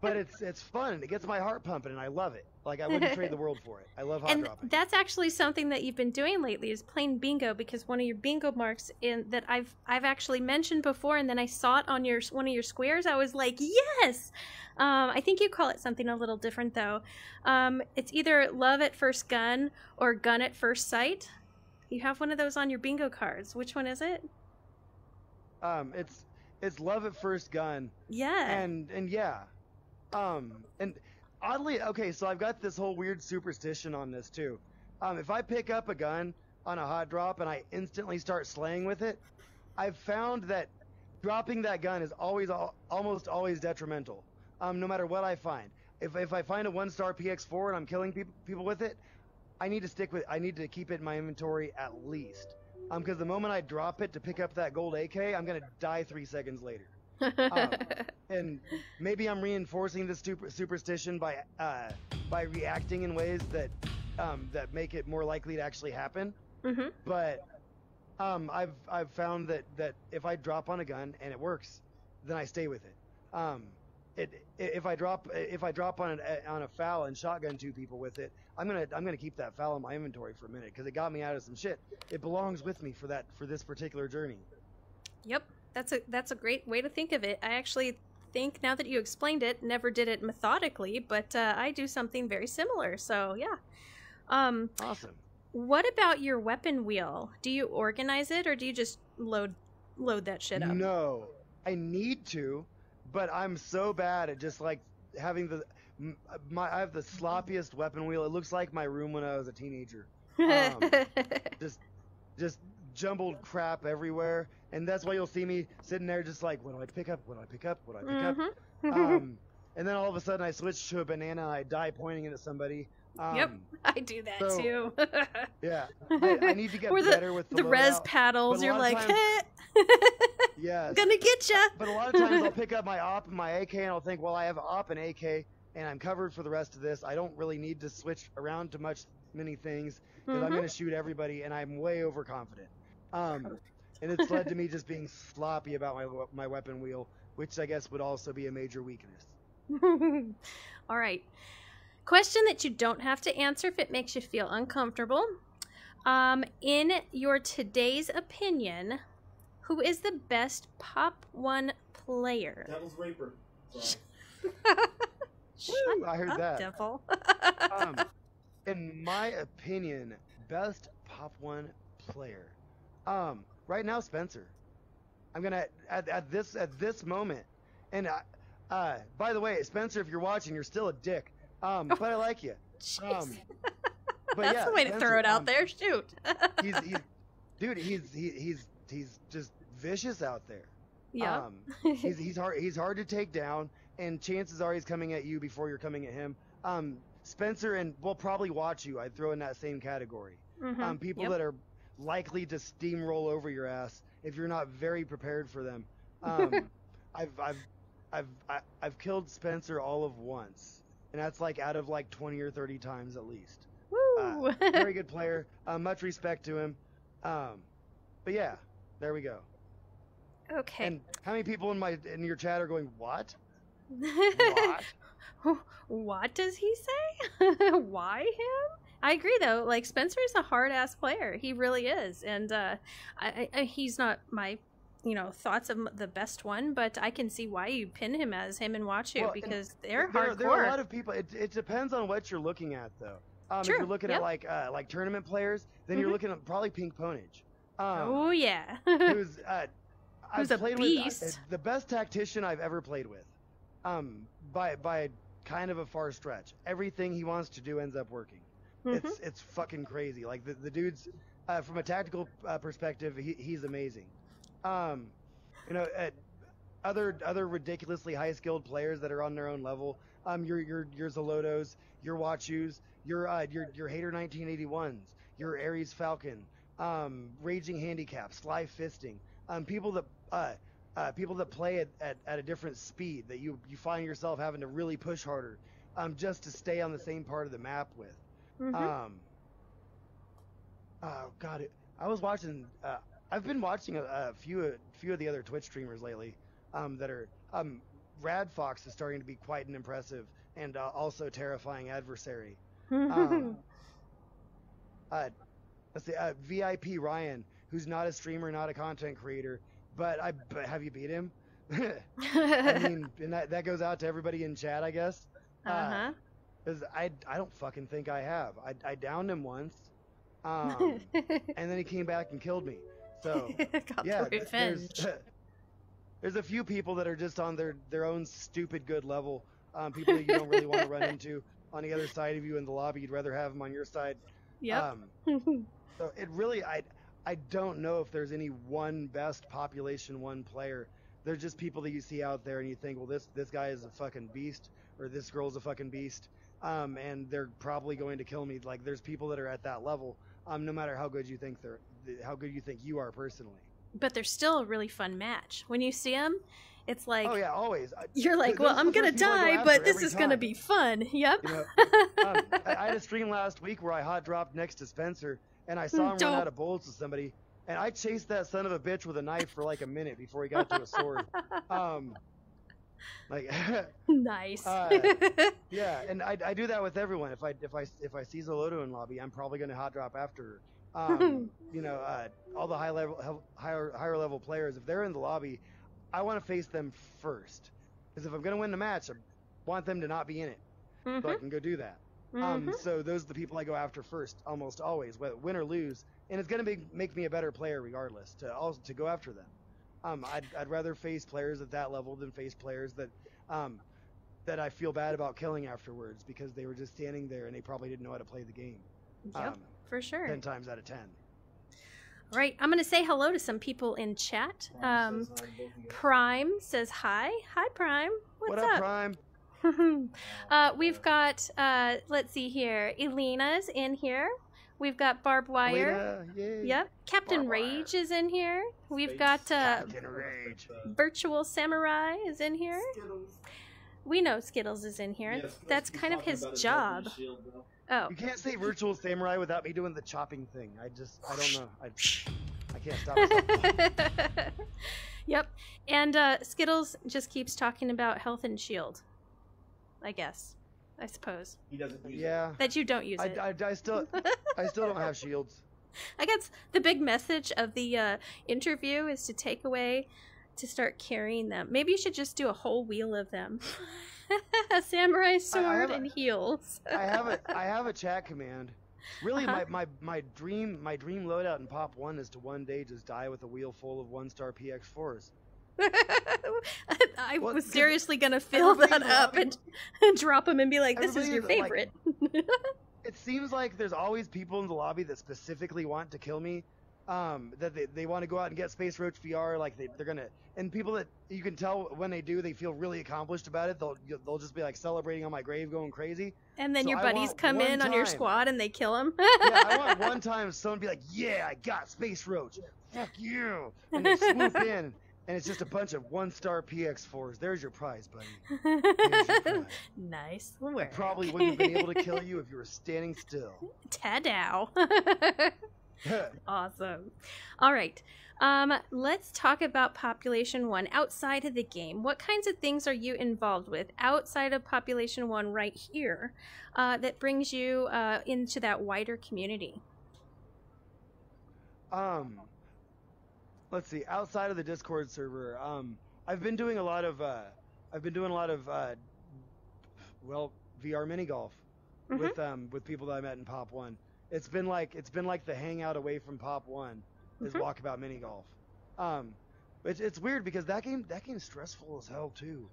But it's fun and it gets my heart pumping and I love it. Like I wouldn't trade the world for it. I love hot dropping. And that's actually something that you've been doing lately is playing bingo, because one of your bingo marks that I've actually mentioned before, and then I saw it on one of your squares. I was like, yes. I think you call it something a little different though. It's either love at first gun or gun at first sight. You have one of those on your bingo cards. Which one is it? It's love at first gun. Yeah. And yeah. And oddly, okay, so I've got this whole weird superstition on this too. If I pick up a gun on a hot drop and I instantly start slaying with it, I've found that dropping that gun is almost always detrimental. No matter what I find. If I find a 1-star PX4 and I'm killing people with it, I need to keep it in my inventory at least. Because the moment I drop it to pick up that gold AK, I'm gonna die 3 seconds later. And maybe I'm reinforcing this superstition by reacting in ways that make it more likely to actually happen. But I've found that if I drop on a gun and it works, then I stay with it. If I drop on a FAL and shotgun 2 people with it, I'm gonna keep that FAL in my inventory for a minute because it got me out of some shit. It belongs with me for this particular journey. Yep, that's a great way to think of it. I actually think, now that you explained it, never did it methodically, but I do something very similar. So yeah. Awesome. What about your weapon wheel? Do you organize it or do you just load that shit up? No, I need to, but I'm so bad at just like having I have the sloppiest weapon wheel. It looks like my room when I was a teenager. Just jumbled crap everywhere, and that's why you'll see me sitting there just like, what do I pick up? What do I pick up? What do I pick up? And then all of a sudden I switch to a banana and I die pointing it at somebody. Yep, I do that too. Yeah, I need to get better with the res paddles. You're like, hey. Yeah, gonna get ya. But a lot of times I'll pick up my op and my AK and I'll think, well, I have op and AK and I'm covered for the rest of this. I don't really need to switch around to many things because I'm going to shoot everybody and I'm way overconfident. And it's led to me just being sloppy about my weapon wheel, which I guess would also be a major weakness. All right. Question that you don't have to answer if it makes you feel uncomfortable. In your today's opinion, who is the best Pop 1 player? Devil's Reaper. Woo, I heard that. Devil. In my opinion, best Pop 1 player. Right now, Spencer. I'm gonna at this moment. And by the way, Spencer, if you're watching, you're still a dick. But I like you. But that's yeah, the way to Spencer, throw it out there. Shoot. he's just vicious out there. Yeah. He's hard to take down, and chances are he's coming at you before you're coming at him. Spencer and will probably watch you. I'd throw in that same category. People that are likely to steamroll over your ass if you're not very prepared for them. I've killed Spencer all of once, and that's like out of like 20 or 30 times at least. Woo! Very good player. Much respect to him. But yeah, there we go. Okay. And how many people in your chat are going, what? What? What does he say? Why him? I agree, though. Like, Spencer is a hard-ass player. He really is. And he's not my, thoughts of the best one, but I can see why you pin him as him and Watchu, because they're hardcore. There are a lot of people. It depends on what you're looking at, though. True. If you're looking at, like tournament players, then you're looking at probably Pink Ponage. Oh, yeah. Who's a beast. With, the best tactician I've ever played with. By kind of a far stretch. Everything he wants to do ends up working. It's fucking crazy. Like the dude's from a tactical perspective, he's amazing. Other ridiculously high skilled players that are on their own level. Your Zolotos, your Wachus, your Hater 1981s, your Ares Falcon, Raging Handicap, Sly Fisting, people that play at a different speed that you find yourself having to really push harder, just to stay on the same part of the map with. Oh God, I was watching. I've been watching a few of the other Twitch streamers lately. That are Rad Fox is starting to be quite an impressive and also terrifying adversary. Let's see, VIP Ryan, who's not a streamer, not a content creator, but have you beat him? I mean, and that goes out to everybody in chat, I guess. Because I don't fucking think I have. I downed him once, and then he came back and killed me. So yeah, there's a few people that are just on their own stupid good level. People that you don't really want to run into on the other side of you in the lobby. You'd rather have them on your side. Yep. So it really, I don't know if there's any one best population one player. They're just people that you see out there and you think, well, this guy is a fucking beast, or this girl's a fucking beast, and they're probably going to kill me. Like, there's people that are at that level, no matter how good you think you are personally. But they're still a really fun match. When you see them, it's like, oh yeah, always. You're like, well, I'm gonna die, but this is gonna be fun. Yep. I had a stream last week where I hot dropped next to Spencer, and I saw him run out of bullets with somebody, and I chased that son of a bitch with a knife for like a minute before he got to a sword. Nice. Yeah, and I do that with everyone. If I see Zoloto in lobby, I'm probably gonna hot drop after her. All the higher level players, if they're in the lobby, I want to face them first, because if I'm going to win the match, I want them to not be in it, so I can go do that. So those are the people I go after first, almost always, whether win or lose, and it's going to make me a better player regardless to go after them. I'd rather face players at that level than face players that I feel bad about killing afterwards because they were just standing there and they probably didn't know how to play the game. Yep. For sure. 10 times out of 10. Right. I'm going to say hello to some people in chat. Prime says hi. Hi, Prime. What's up, up? Prime? We've got, let's see here. Elena's in here. We've got Barbed Wire. Elena, yep. Captain Rage is in here. We've got Captain Rage. Virtual Samurai is in here. Skittles. We know Skittles is in here. Yes, that's kind of his job. Oh. You can't say Virtual Samurai without me doing the chopping thing. I don't know. I can't stop myself. Yep. And Skittles just keeps talking about health and shield. I guess. I suppose. He doesn't use it. That you don't use it. I still don't have shields. I guess the big message of the interview is to take away to start carrying them. Maybe you should just do a whole wheel of them. A samurai sword and heels. I have a chat command. Really, my dream loadout in Pop 1 is to one day just die with a wheel full of 1-star PX4s. I was seriously gonna fill that up and drop them and be like, "This is your favorite." It seems like there's always people in the lobby that specifically want to kill me. That they want to go out and get SpaceRoach VR, like they're gonna, and people that you can tell when they do, they feel really accomplished about it. They'll just be like celebrating on my grave, going crazy. And then your buddies come in on your squad and they kill him. Yeah, I want one time someone be like, "Yeah, I got SpaceRoach. Fuck you!" And they swoop in, and it's just a bunch of 1-star PX4s. There's your prize, buddy. There's your prize. Nice I work. probably wouldn't have been able to kill you if you were standing still. Ta-dow. Awesome. All right. Let's talk about Population 1 outside of the game. What kinds of things are you involved with outside of Population 1 right here that brings you into that wider community? Let's see. Outside of the Discord server, I've been doing a lot of well, VR mini golf with people that I met in Pop 1. It's been like the hangout away from Pop 1 is Walkabout mini golf. It's weird because that game's stressful as hell too.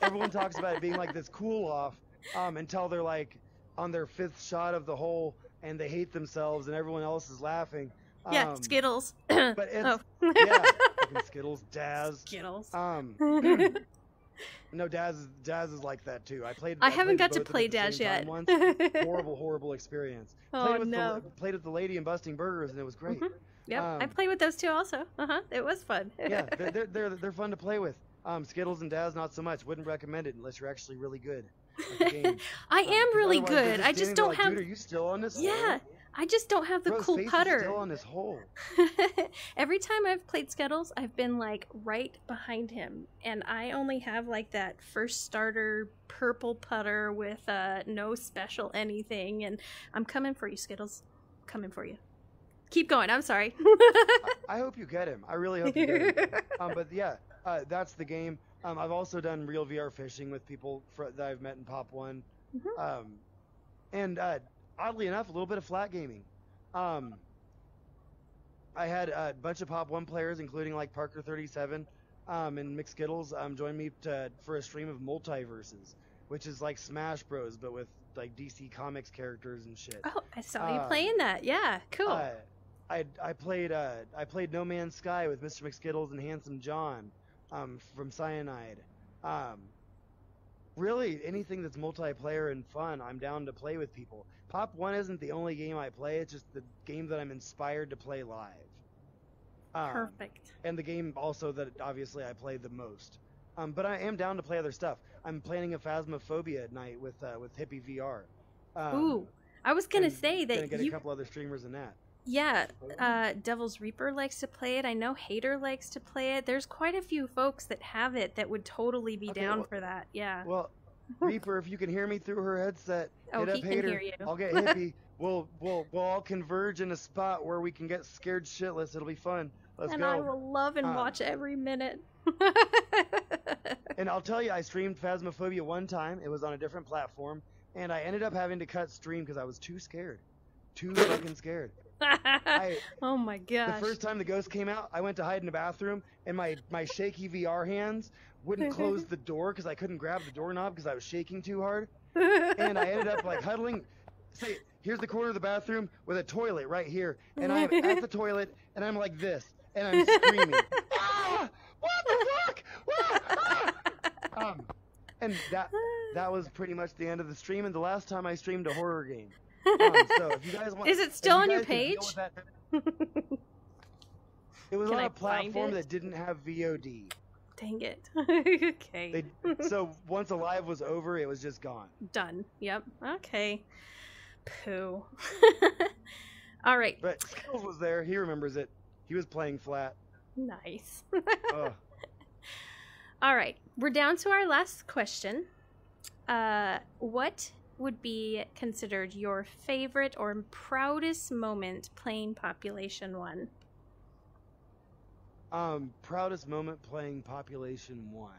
Everyone talks about it being like this cool off until they're like on their 5th shot of the hole and they hate themselves and everyone else is laughing. Yeah, Skittles. But it's yeah, fucking Skittles, Daz. Skittles. No, Daz is like that too. I haven't got to play Daz yet. Once. Horrible experience. Oh, Played with the lady in Busting Burgers and it was great. Yep, I played with those two also. It was fun. Yeah, they're fun to play with. Skittles and Daz not so much. Wouldn't recommend it unless you're actually really good at the game. I am really good. I just don't have. Dude, are you still on this? Yeah. Hole? I just don't have the cool putter. Still on this hole. Every time I've played Skittles, I've been like right behind him, and I only have like that first starter purple putter with no special anything. And I'm coming for you, Skittles. Coming for you. Keep going. I'm sorry. I hope you get him. I really hope you get him. But yeah, that's the game. I've also done real VR fishing with people that I've met in Pop 1. And oddly enough, a little bit of flat gaming. I had a bunch of Pop 1 players, including like Parker37 and McSkittles, join me for a stream of Multiverses, which is like Smash Bros, but with like DC Comics characters and shit. Oh, I saw you playing that. Yeah, cool. I played No Man's Sky with Mr. McSkittles and Handsome John from Cyanide. Really, anything that's multiplayer and fun, I'm down to play with people. Pop 1 isn't the only game I play, it's just the game that I'm inspired to play live. Perfect. And the game also that obviously I play the most. But I am down to play other stuff. I'm planning a Phasmophobia night with Hippie VR. Ooh, I was gonna say that gonna get a couple other streamers in that. Yeah, Devil's Reaper likes to play it. I know Hater likes to play it. There's quite a few folks that have it that would totally be down for that. Yeah. Well, Reaper, if you can hear me through her headset, hit up he Hater. can hear you. I'll get Hippie. We'll all converge in a spot where we can get scared shitless. It'll be fun. Let's and go. I will love and watch every minute. And I'll tell you, I streamed Phasmophobia one time. It was on a different platform, and I ended up having to cut stream because I was too scared. Too fucking scared. Oh my gosh. The first time the ghost came out, I went to hide in the bathroom, and my shaky VR hands wouldn't close the door because I couldn't grab the doorknob because I was shaking too hard. And I ended up like huddling. Say, here's the corner of the bathroom with a toilet right here, and I'm at the toilet, and I'm like this, and I'm screaming, ah! What the fuck? Ah! And that was pretty much the end of the stream, and the last time I streamed a horror game. So if you guys want, is it still on your page? It was on a platform that didn't have VOD. Dang it. Okay. So once Alive was over, it was just gone. Done. Yep. Okay. Pooh. All right. But Skittles was there. He remembers it. He was playing flat. Nice. All right. We're down to our last question. What would be considered your favorite or proudest moment playing Population 1? Proudest moment playing Population 1.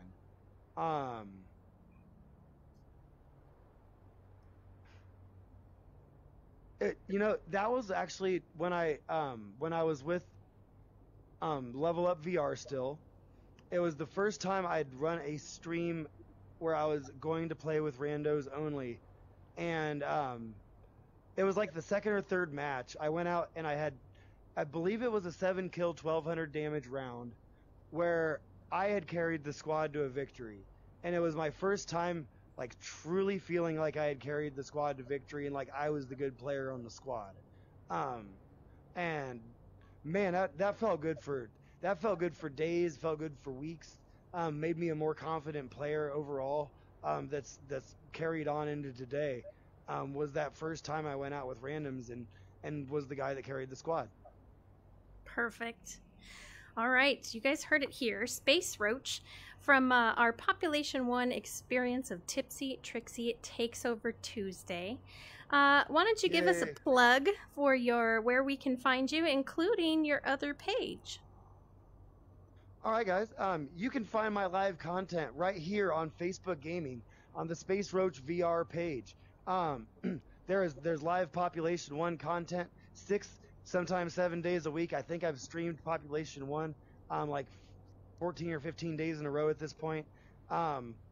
That was actually when I was with Level Up VR still. It was the first time I'd run a stream where I was going to play with randos only. And it was like the second or third match. I went out and I believe it was a 7-kill, 1,200 damage round where I had carried the squad to a victory. And it was my first time like truly feeling like I had carried the squad to victory and like I was the good player on the squad. And man, that felt good for days, felt good for weeks. Made me a more confident player overall. That's carried on into today. Was that first time I went out with randoms and was the guy that carried the squad. Perfect. All right, you guys heard it here. SpaceRoach from our Population 1 experience of TipsyTrixie Takes Over Tuesday. Why don't you give us a plug for where we can find you, including your other page? All right, guys. You can find my live content right here on Facebook Gaming on the SpaceRoach VR page. There's live Population 1 content 6, sometimes 7 days a week. I think I've streamed Population 1 like 14 or 15 days in a row at this point.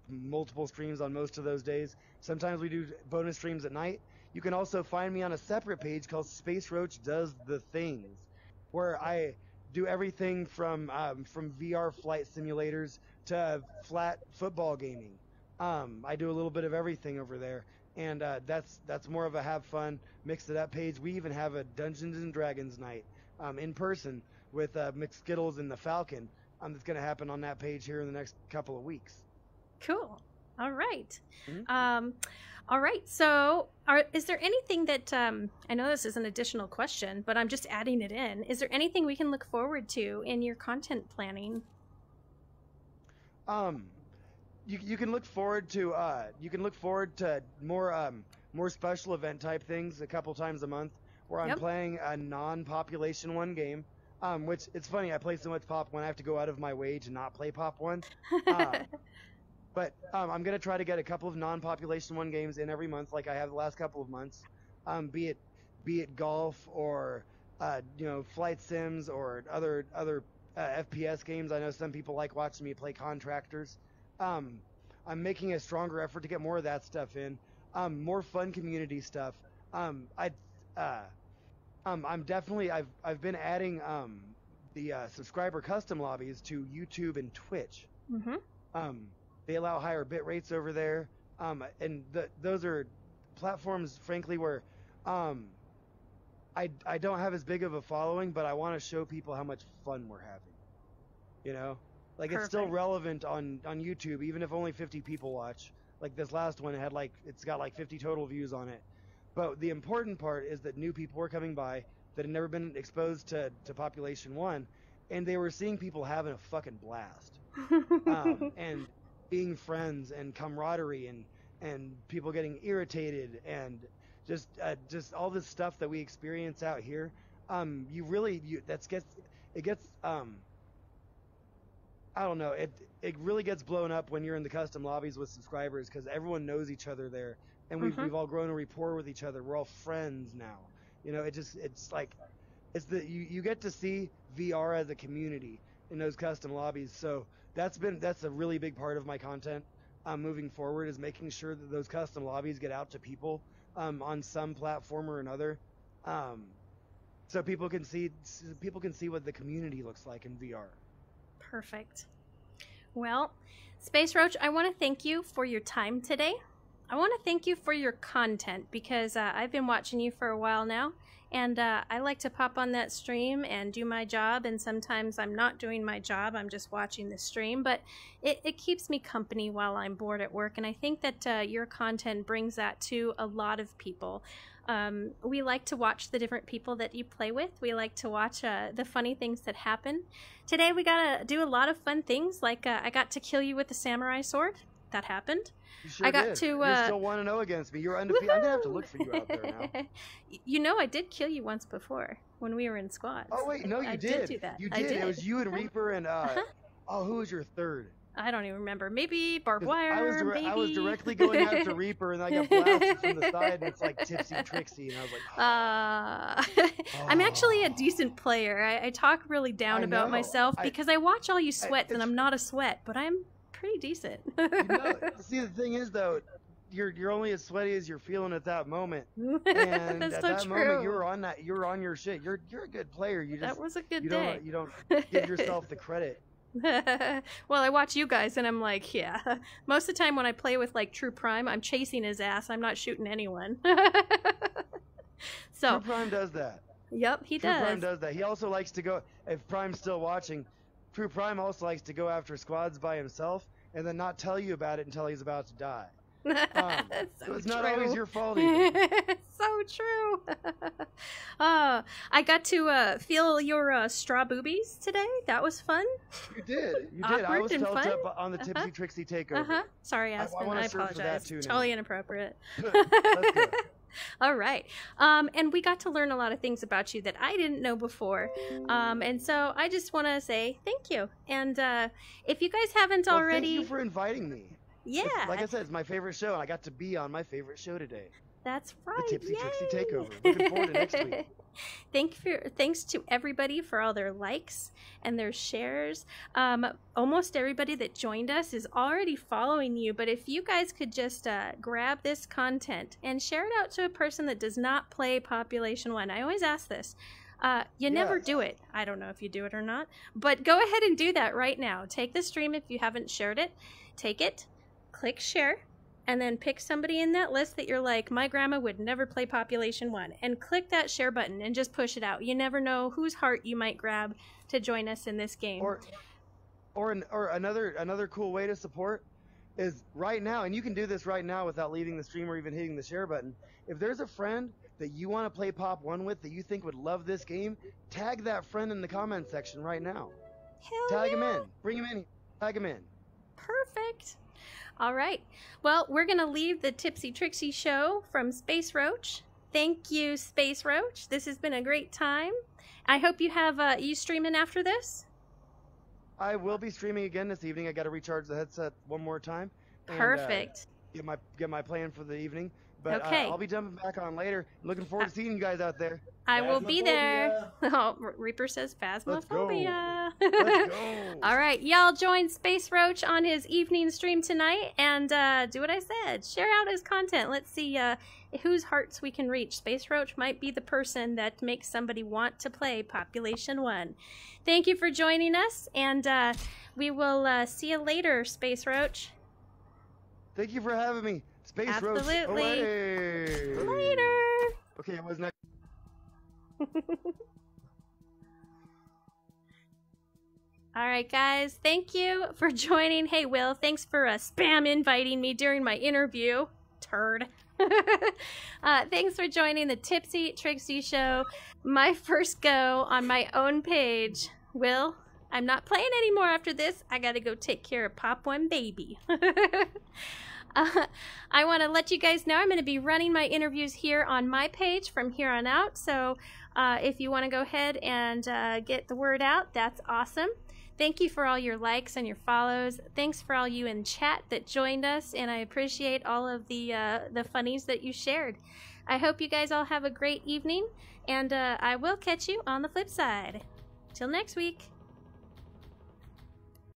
Multiple streams on most of those days. Sometimes we do bonus streams at night. You can also find me on a separate page called SpaceRoach Does the Things, where I do everything from VR flight simulators to flat football gaming. I do a little bit of everything over there, and that's more of a have fun, mix it up page. We even have a Dungeons and Dragons night in person with McSkittles and the Falcon. That's going to happen on that page here in the next couple of weeks. Cool. All right. Mm-hmm. All right. So, is there anything that I know this is an additional question, but I'm just adding it in. Is there anything we can look forward to in your content planning? You can look forward to more special event type things a couple times a month, where I'm playing a non-Population 1 game. Which it's funny, I play so much Pop 1 I have to go out of my way to not play Pop 1. But I'm gonna try to get a couple of non-Population 1 games in every month, like I have the last couple of months. Be it golf or flight sims or other FPS games. I know some people like watching me play Contractors. I'm making a stronger effort to get more of that stuff in. More fun community stuff. I've been adding the subscriber custom lobbies to YouTube and Twitch. Mm-hmm. They allow higher bit rates over there, and those are platforms, frankly, where I don't have as big of a following, but I want to show people how much fun we're having. Like Perfect. It's still relevant on YouTube, even if only 50 people watch. Like this last one, it's got like 50 total views on it. But the important part is that new people were coming by that had never been exposed to Population 1, and they were seeing people having a fucking blast. And being friends and camaraderie and people getting irritated and just all this stuff that we experience out here. I don't know, it really gets blown up when you're in the custom lobbies with subscribers, because everyone knows each other there, and we've all grown a rapport with each other. We're all friends now. You get to see VR as a community in those custom lobbies. So that's a really big part of my content moving forward, is making sure that those custom lobbies get out to people on some platform or another, so people can see what the community looks like in VR. Perfect. Well, SpaceRoach, I want to thank you for your time today. I want to thank you for your content, because I've been watching you for a while now, and I like to pop on that stream and do my job, and sometimes I'm not doing my job, I'm just watching the stream, but it keeps me company while I'm bored at work, and I think that your content brings that to a lot of people. We like to watch the different people that you play with. We like to watch the funny things that happen. Today we got to do a lot of fun things, like I got to kill you with a samurai sword. That happened. You sure I got did. to. You're still 1-0 against me. You're undefeated. I'm gonna have to look for you out there now. I did kill you once before when we were in squads. Oh wait, no, you did. I did do that. You did. It was you and Reaper and who was your third? I don't even remember. Maybe barbed wire. Maybe. I was directly going after Reaper, and I got blasted from the side, and it's like TipsyTrixie, and I was like, I'm actually a decent player. I talk really down about myself because I watch all you sweats, and I'm not a sweat, but I'm pretty decent. See, the thing is, though, you're only as sweaty as you're feeling at that moment, and That's at so that true. moment you're on your shit. You're a good player. That was a good day. You don't give yourself the credit. Well, I watch you guys and I'm like, yeah. Most of the time when I play with like True Prime, I'm chasing his ass. I'm not shooting anyone. So True Prime does that. Yep, he does. True Prime does that. He also likes to go, if Prime's still watching, True Prime also likes to go after squads by himself and then not tell you about it until he's about to die. So it's not always your fault either. So true. I got to feel your straw boobies today. That was fun. You did. You did. I Awkward was and felt fun. up on the TipsyTrixie takeover. Sorry, Aspen. wanna I surf for that apologize. too now. Totally inappropriate. Let's go. All right. And we got to learn a lot of things about you that I didn't know before. And so I just want to say thank you. And if you guys haven't Well, already... thank you for inviting me. Yeah. Like I said, it's my favorite show, and I got to be on my favorite show today. That's right. The TipsyTrixie Yay! Takeover. Looking forward to next week. Thanks to everybody for all their likes and their shares. Almost everybody that joined us is already following you, but if you guys could just grab this content and share it out to a person that does not play Population 1. I always ask this. You never do it. I don't know if you do it or not, but go ahead and do that right now. Take the stream if you haven't shared it. Take it, click share, and then pick somebody in that list that you're like, my grandma would never play Population 1, and click that share button and just push it out. You never know whose heart you might grab to join us in this game. Or another cool way to support is right now, and you can do this right now without leaving the stream or even hitting the share button. If there's a friend that you want to play Pop 1 with that you think would love this game, tag that friend in the comment section right now. Tag him in. Bring him in. Tag him in. Perfect. All right. Well, we're going to leave the TipsyTrixie show from SpaceRoach. Thank you, SpaceRoach. This has been a great time. I hope you have you streaming after this. I will be streaming again this evening. I got to recharge the headset one more time. And, Perfect. Get my plan for the evening. But Okay. I'll be jumping back on later. Looking forward to seeing you guys out there. I will be there. Oh, Reaper says phasmophobia. Let's go. All right, y'all join SpaceRoach on his evening stream tonight and do what I said. Share out his content. Let's see whose hearts we can reach. SpaceRoach might be the person that makes somebody want to play Population 1. Thank you for joining us, and we will see you later, SpaceRoach. Thank you for having me. SpaceRoach. Absolutely. Away. Later. Okay, it was next. All right, guys. Thank you for joining. Hey, Will, thanks for spam inviting me during my interview. Turd. Thanks for joining the TipsyTrixie show. My first go on my own page. Will, I'm not playing anymore after this. I gotta go take care of Pop 1 baby. I want to let you guys know I'm going to be running my interviews here on my page from here on out. So if you want to go ahead and get the word out, that's awesome. Thank you for all your likes and your follows. Thanks for all you in chat that joined us, and I appreciate all of the funnies that you shared. I hope you guys all have a great evening, and I will catch you on the flip side. Till next week.